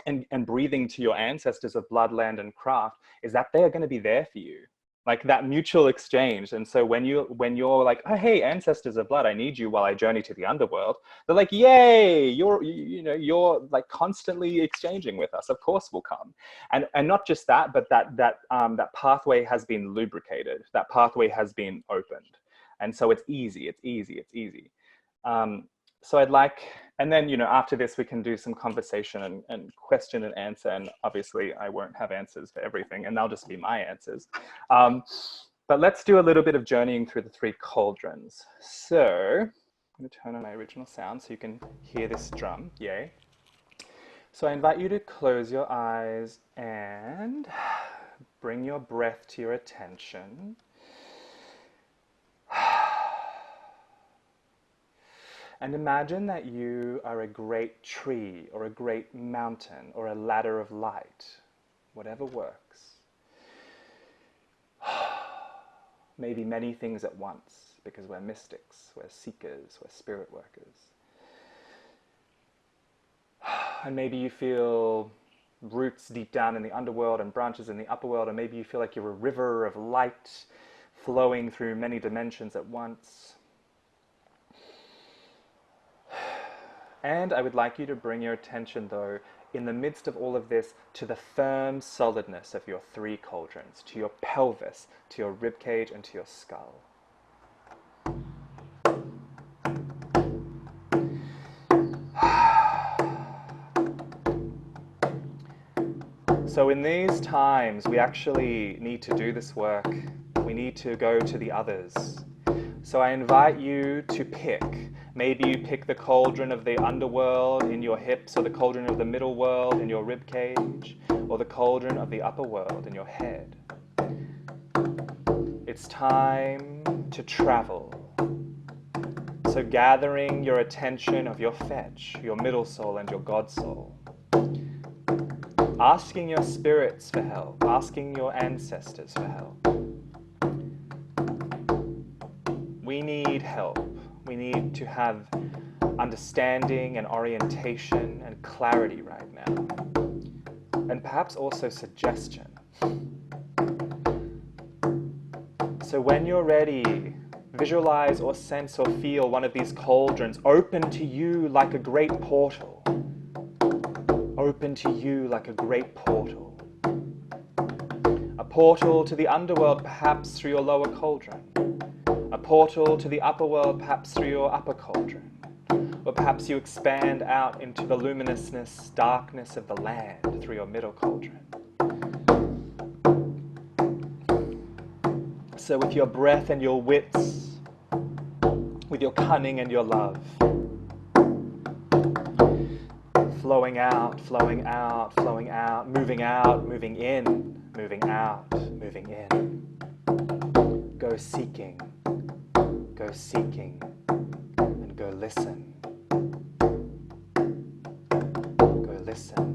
and breathing to your ancestors of blood, land, and craft, is that they are going to be there for you. Like that mutual exchange. And so when you're like, oh, hey, ancestors of blood, I need you while I journey to the underworld, they're like, yay, you're like constantly exchanging with us. Of course we'll come. And not just that, but that pathway has been lubricated. That pathway has been opened. And so it's easy. So I'd like, and then, after this, we can do some conversation and question and answer. And obviously I won't have answers for everything, and they'll just be my answers. But let's do a little bit of journeying through the three cauldrons. So I'm going to turn on my original sound so you can hear this drum. Yay. So I invite you to close your eyes and bring your breath to your attention. And imagine that you are a great tree or a great mountain or a ladder of light, whatever works. Maybe many things at once, because we're mystics, we're seekers, we're spirit workers. And maybe you feel roots deep down in the underworld and branches in the upper world, or maybe you feel like you're a river of light flowing through many dimensions at once. And I would like you to bring your attention, though, in the midst of all of this, to the firm solidness of your three cauldrons, to your pelvis, to your ribcage, and to your skull. So in these times, we actually need to do this work. We need to go to the others. So I invite you to pick. Maybe you pick the cauldron of the underworld in your hips, or the cauldron of the middle world in your ribcage, or the cauldron of the upper world in your head. It's time to travel. So gathering your attention of your fetch, your middle soul, and your God soul. Asking your spirits for help, asking your ancestors for help. We need help. We need to have understanding and orientation and clarity right now. And perhaps also suggestion. So when you're ready, visualize or sense or feel one of these cauldrons open to you like a great portal. Open to you like a great portal. A portal to the underworld, perhaps through your lower cauldron. A portal to the upper world, perhaps through your upper cauldron. Or perhaps you expand out into the luminousness, darkness of the land through your middle cauldron. So with your breath and your wits, with your cunning and your love, flowing out, flowing out, flowing out, moving in, moving out, moving in. Go seeking, and go listen. Go listen.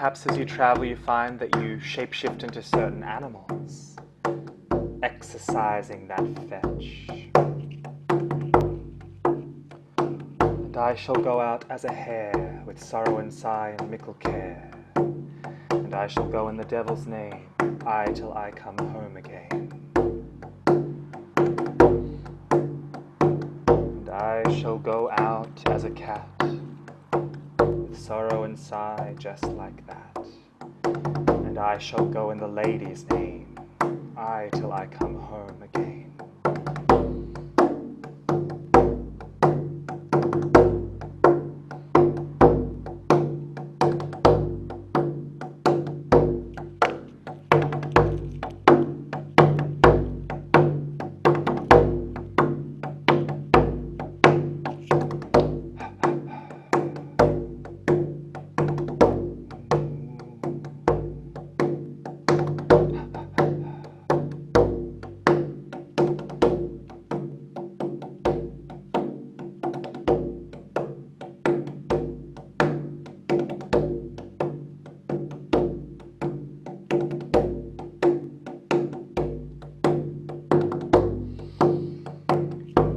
perhaps as you travel you find that you shapeshift into certain animals, exercising that fetch. And I shall go out as a hare, with sorrow and sigh and mickle care. And I shall go in the devil's name, aye till I come home again. And I shall go out as a cat, with sorrow and sigh just like that. And I shall go in the lady's name, aye till I come home again.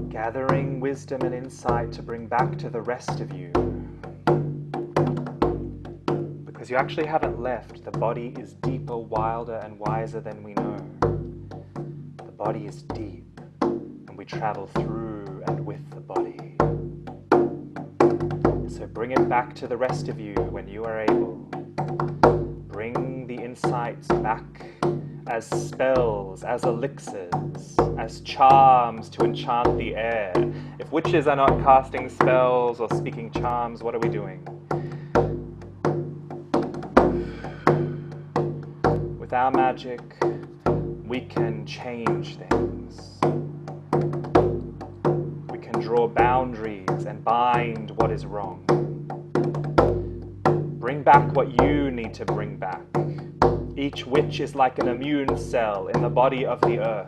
Gathering wisdom and insight to bring back to the rest of you. Because you actually haven't left. The body is deeper, wilder, and wiser than we know. The body is deep, and we travel through and with the body. So bring it back to the rest of you when you are able. Bring the insights back as spells, as elixirs, as charms to enchant the air. If witches are not casting spells or speaking charms, what are we doing? With our magic, we can change things. We can draw boundaries and bind what is wrong. Bring back what you need to bring back. Each witch is like an immune cell in the body of the earth.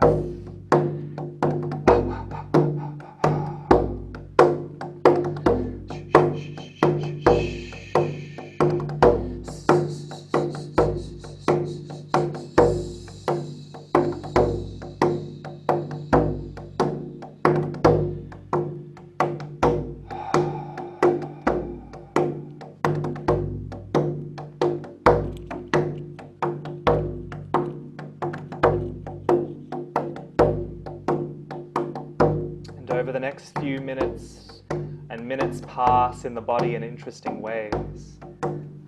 Over the next few minutes, and minutes pass in the body in interesting ways,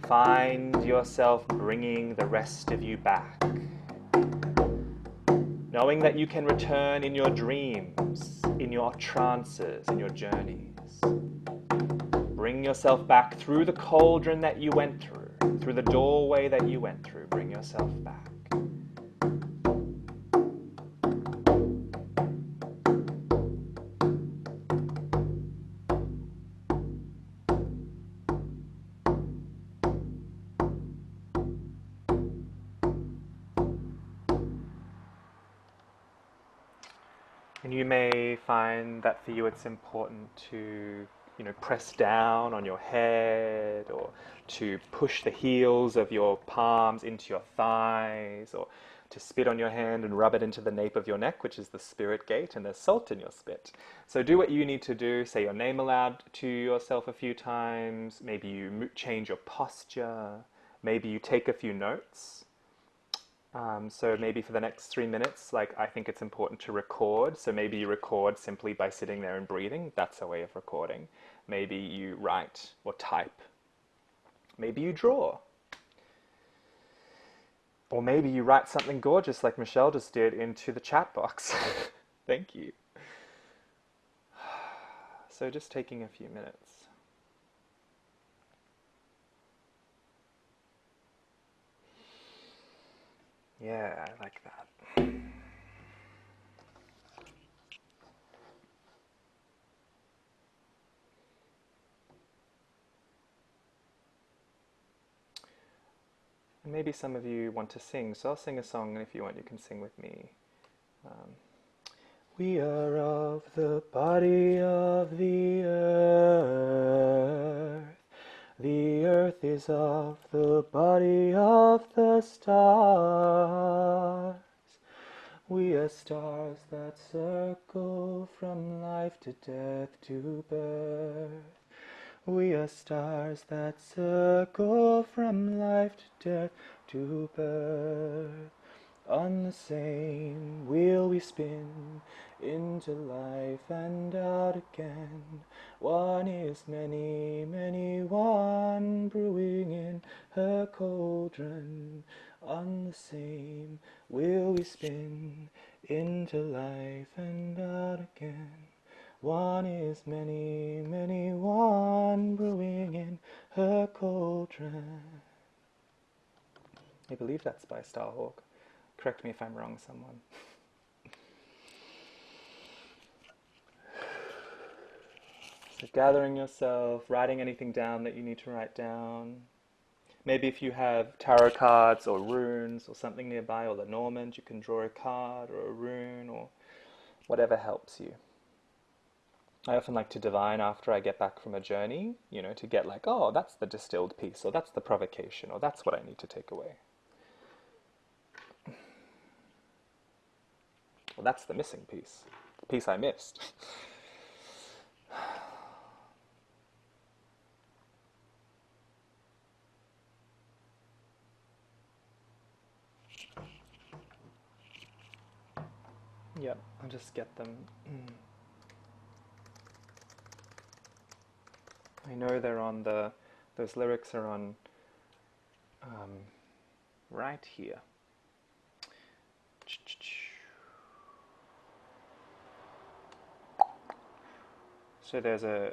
find yourself bringing the rest of you back. Knowing that you can return in your dreams, in your trances, in your journeys. Bring yourself back through the cauldron that you went through the doorway that you went through. Bring yourself back. And you may find that for you it's important to, press down on your head, or to push the heels of your palms into your thighs, or to spit on your hand and rub it into the nape of your neck, which is the spirit gate, and there's salt in your spit. So do what you need to do. Say your name aloud to yourself a few times. Maybe you change your posture. Maybe you take a few notes. So maybe for the next 3 minutes, I think it's important to record. So maybe you record simply by sitting there and breathing. That's a way of recording. Maybe you write or type. Maybe you draw. Or maybe you write something gorgeous like Michelle just did into the chat box. Thank you. So just taking a few minutes. Yeah, I like that. And maybe some of you want to sing, so I'll sing a song, and if you want, you can sing with me. We are of the body of the earth, The earth is of the body of the stars. We are stars that circle from life to death to birth. We are stars that circle from life to death to birth. On the same wheel we spin, into life and out again. One is many, many, one brewing in her cauldron. On the same wheel we spin, into life and out again. One is many, many, one brewing in her cauldron. I believe that's by Starhawk. Correct me if I'm wrong, someone. So gathering yourself, writing anything down that you need to write down. Maybe if you have tarot cards or runes or something nearby, or the Normans, you can draw a card or a rune or whatever helps you. I often like to divine after I get back from a journey, to get like, oh, that's the distilled piece, or that's the provocation, or that's what I need to take away. Well, that's the missing piece, the piece I missed. Yep, I'll just get them. I know they're on those lyrics are on right here. So there's a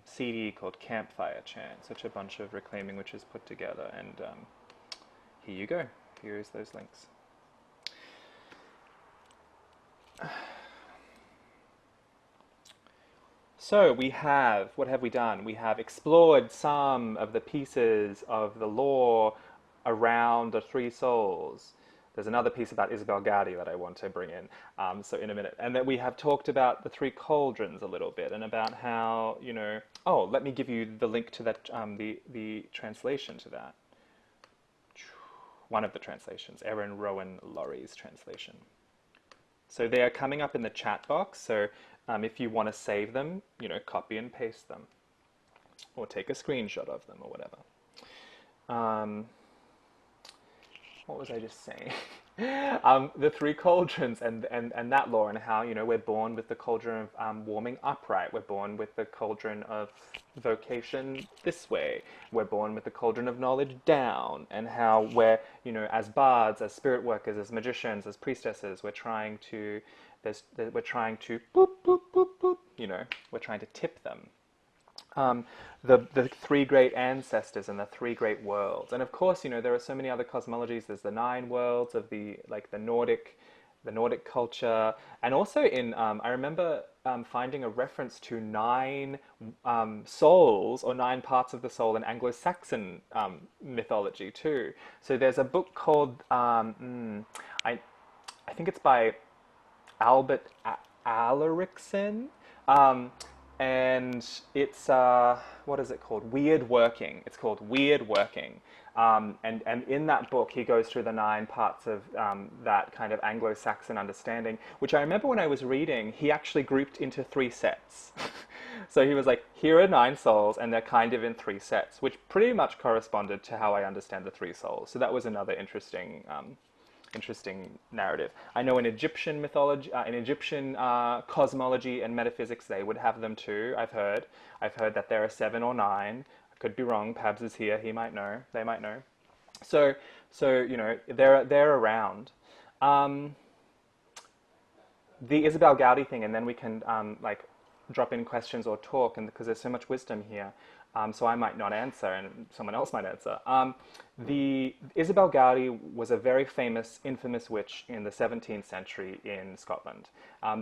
CD called Campfire Chant, such a bunch of reclaiming witches put together, and here you go. Here's those links. So what have we done? We have explored some of the pieces of the lore around the three souls. There's another piece about Isabel Gowdy that I want to bring in, so in a minute. And then we have talked about the three cauldrons a little bit, and about how, oh, let me give you the link to that, the translation to that. One of the translations, Erin Rowan Laurie's translation. So they are coming up in the chat box, so if you want to save them, copy and paste them, or take a screenshot of them, or whatever. What was I just saying? The three cauldrons and that lore, and how, we're born with the cauldron of warming upright. We're born with the cauldron of vocation this way. We're born with the cauldron of knowledge down, and how we're, as bards, as spirit workers, as magicians, as priestesses, we're trying to boop, boop, boop, boop, we're trying to tip them. The three great ancestors and the three great worlds, and of course, there are so many other cosmologies. There's the 9 worlds of the Nordic culture, and also I remember finding a reference to 9 souls, or 9 parts of the soul, in Anglo-Saxon mythology too. So there's a book called I think it's by Albert Alarickson. And it's, what is it called? Weird Working. It's called Weird Working. And in that book, he goes through the 9 parts of that kind of Anglo-Saxon understanding, which I remember when I was reading, he actually grouped into 3 sets. So he was like, here are 9 souls, and they're kind of in 3 sets, which pretty much corresponded to how I understand the 3 souls. So that was another interesting narrative. I know in Egyptian mythology, in Egyptian cosmology and metaphysics, they would have them too. I've heard that there are 7 or 9. I could be wrong. Pabs is here. He might know. They might know. So they're around. The Isabel Gowdy thing, and then we can drop in questions or talk, and because there's so much wisdom here. So I might not answer, and someone else might answer. The Isabel Gowdy was a very famous, infamous witch in the 17th century in Scotland.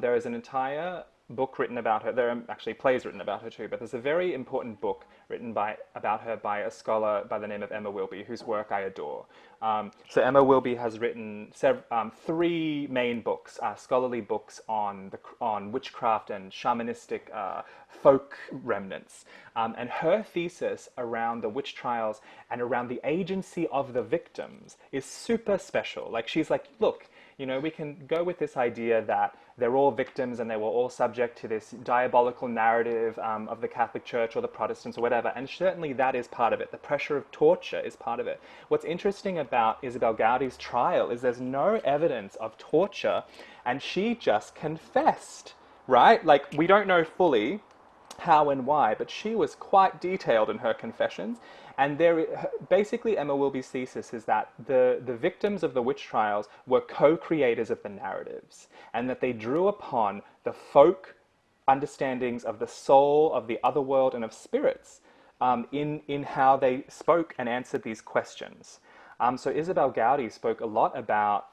There is an entire book written about her. There are actually plays written about her too, but there's a very important book written about her by a scholar by the name of Emma Wilby, whose work I adore. So Emma Wilby has written three main books, scholarly books on witchcraft and shamanistic folk remnants. And her thesis around the witch trials and around the agency of the victims is super special. Like, she's like, look, we can go with this idea that they're all victims and they were all subject to this diabolical narrative of the Catholic Church or the Protestants or whatever, and certainly that is part of it. The pressure of torture is part of it. What's interesting about Isabel Gowdy's trial is there's no evidence of torture, and she just confessed, right? Like, we don't know fully how and why, but she was quite detailed in her confessions. And basically, Emma Wilby's thesis is that the victims of the witch trials were co-creators of the narratives, and that they drew upon the folk understandings of the soul, of the other world, and of spirits in how they spoke and answered these questions. So Isabel Gowdy spoke a lot about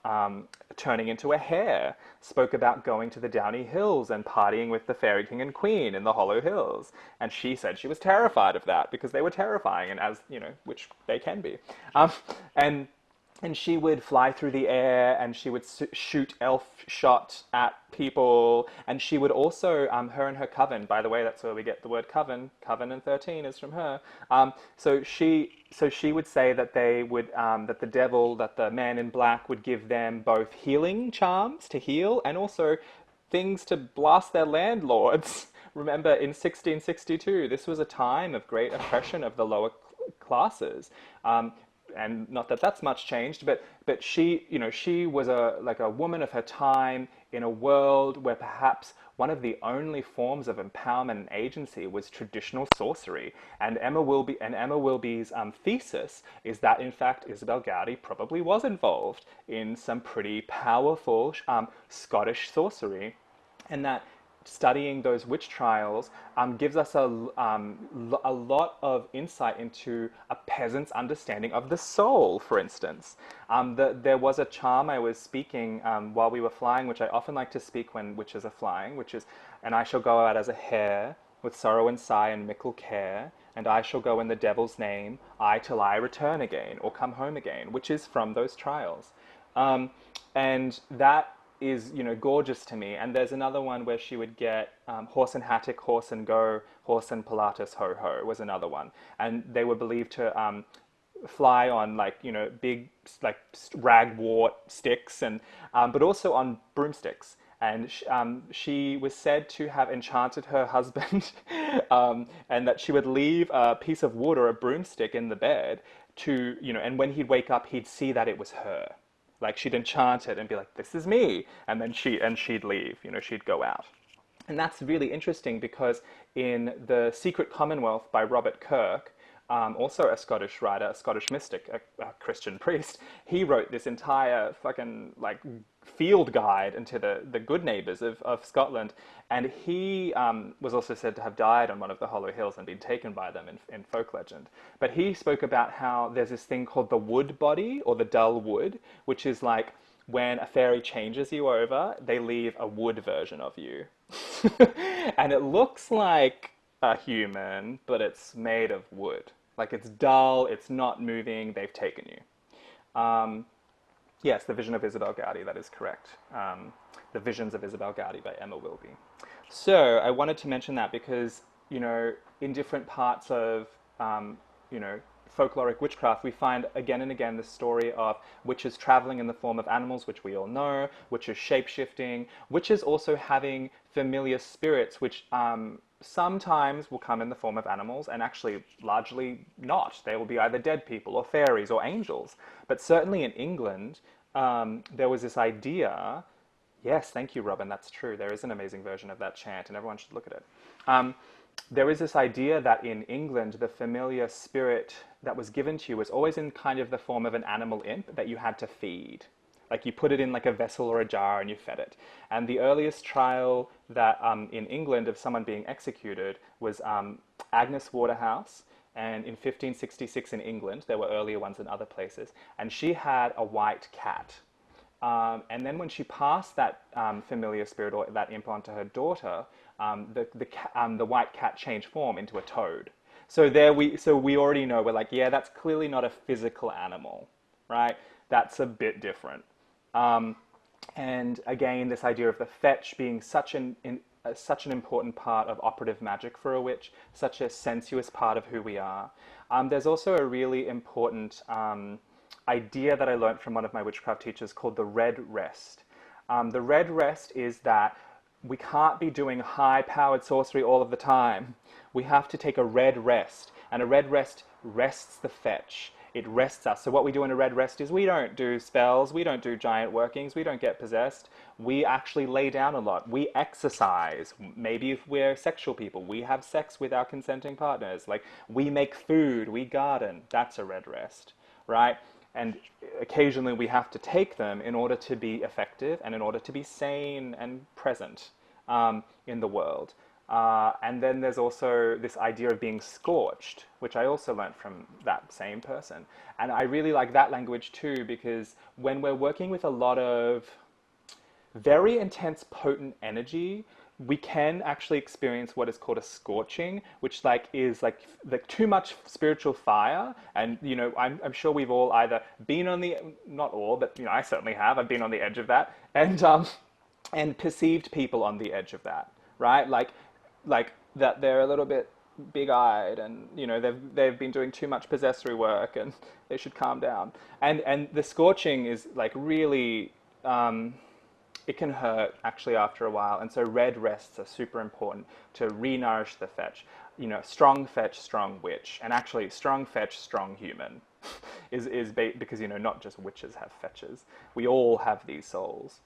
turning into a hare, spoke about going to the Downy Hills and partying with the Fairy King and Queen in the Hollow Hills. And she said she was terrified of that because they were terrifying, and which they can be. And she would fly through the air, and she would shoot elf shot at people, and she would also, her and her coven, by the way, that's where we get the word coven. Coven and 13 is from her. So she would say that they would, that the devil, that the man in black would give them both healing charms to heal and also things to blast their landlords. Remember, in 1662, this was a time of great oppression of the lower classes. And not that that's much changed, but she was a woman of her time in a world where perhaps one of the only forms of empowerment and agency was traditional sorcery. And Emma Wilby's thesis is that, in fact, Isabel Gowdy probably was involved in some pretty powerful Scottish sorcery, and that studying those witch trials gives us a lot of insight into a peasant's understanding of the soul, for instance. There was a charm I was speaking while we were flying, which I often like to speak when witches are flying, which is, and I shall go out as a hare, with sorrow and sigh and mickle care, and I shall go in the devil's name, I till I return again, or come home again, which is from those trials. And that is, gorgeous to me. And there's another one where she would get horse and hattock, horse and go, horse and pilatus, ho ho was another one. And they were believed to fly on big ragwort sticks, and but also on broomsticks. And she was said to have enchanted her husband, and that she would leave a piece of wood or a broomstick in the bed to, and when he'd wake up, he'd see that it was her. Like, she'd enchant it and be like, this is me. And then she'd leave, she'd go out. And that's really interesting because in The Secret Commonwealth by Robert Kirk, also a Scottish writer, a Scottish mystic, a Christian priest, he wrote this entire fucking field guide into the good neighbours of Scotland. And he was also said to have died on one of the Hollow Hills and been taken by them in folk legend. But he spoke about how there's this thing called the wood body, or the dull wood, which is like when a fairy changes you over, they leave a wood version of you. And it looks like a human, but it's made of wood. Like, it's dull, it's not moving, they've taken you. Yes, The Vision of Isabel Gowdy, that is correct. The Visions of Isabel Gowdy by Emma Wilby. So I wanted to mention that because, in different parts of, folkloric witchcraft, we find again and again the story of witches traveling in the form of animals, which we all know, witches shape-shifting, witches also having familiar spirits, which sometimes will come in the form of animals, and actually largely not. They will be either dead people or fairies or angels. But certainly in England, there was this idea. Yes, thank you, Robin, that's true. There is an amazing version of that chant, and everyone should look at it. There is this idea that in England, the familiar spirit that was given to you was always in kind of the form of an animal imp that you had to feed. Like, you put it in like a vessel or a jar and you fed it. And the earliest trial that in England of someone being executed was Agnes Waterhouse. And in 1566 in England, there were earlier ones in other places, and she had a white cat. And then when she passed that familiar spirit or that imp onto her daughter, the white cat changed form into a toad. So we already know, we're like, yeah, that's clearly not a physical animal, right? That's a bit different. Um, and again, this idea of the fetch being such an important part of operative magic for a witch, such a sensuous part of who we are. There's also a really important idea that I learned from one of my witchcraft teachers called the red rest. The red rest is that we can't be doing high-powered sorcery all of the time. We have to take a red rest, and a red rest rests the fetch. It rests us. So what we do in a red rest is we don't do spells, we don't do giant workings, we don't get possessed. We actually lay down a lot. We exercise. Maybe if we're sexual people, we have sex with our consenting partners. Like, we make food, we garden. That's a red rest, right? And occasionally we have to take them in order to be effective and in order to be sane and present in the world. And then there's also this idea of being scorched, which I also learned from that same person. And I really like that language too, because when we're working with a lot of very intense, potent energy, we can actually experience what is called a scorching, which is like too much spiritual fire. And I'm sure we've all either been on the, not all, but I certainly have. I've been on the edge of that, and perceived people on the edge of that, right? Like that they're a little bit big-eyed, and they've been doing too much possessory work, and they should calm down. And the scorching is like really. It can hurt actually after a while, and so red rests are super important to re-nourish the fetch. Strong fetch, strong witch, and actually strong fetch, strong human, because not just witches have fetches. We all have these souls.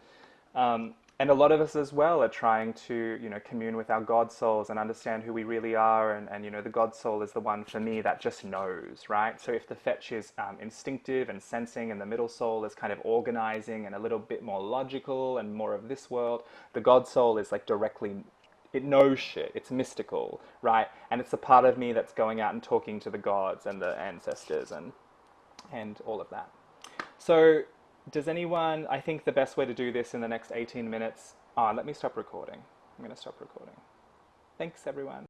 And a lot of us as well are trying to, commune with our God souls and understand who we really are. And the God soul is the one for me that just knows, right? So if the fetch is instinctive and sensing, and the middle soul is kind of organizing and a little bit more logical and more of this world, the God soul is like directly, it knows shit. It's mystical, right? And it's a part of me that's going out and talking to the gods and the ancestors and all of that. So does anyone, I think the best way to do this in the next 18 minutes, let me stop recording. I'm going to stop recording. Thanks, everyone.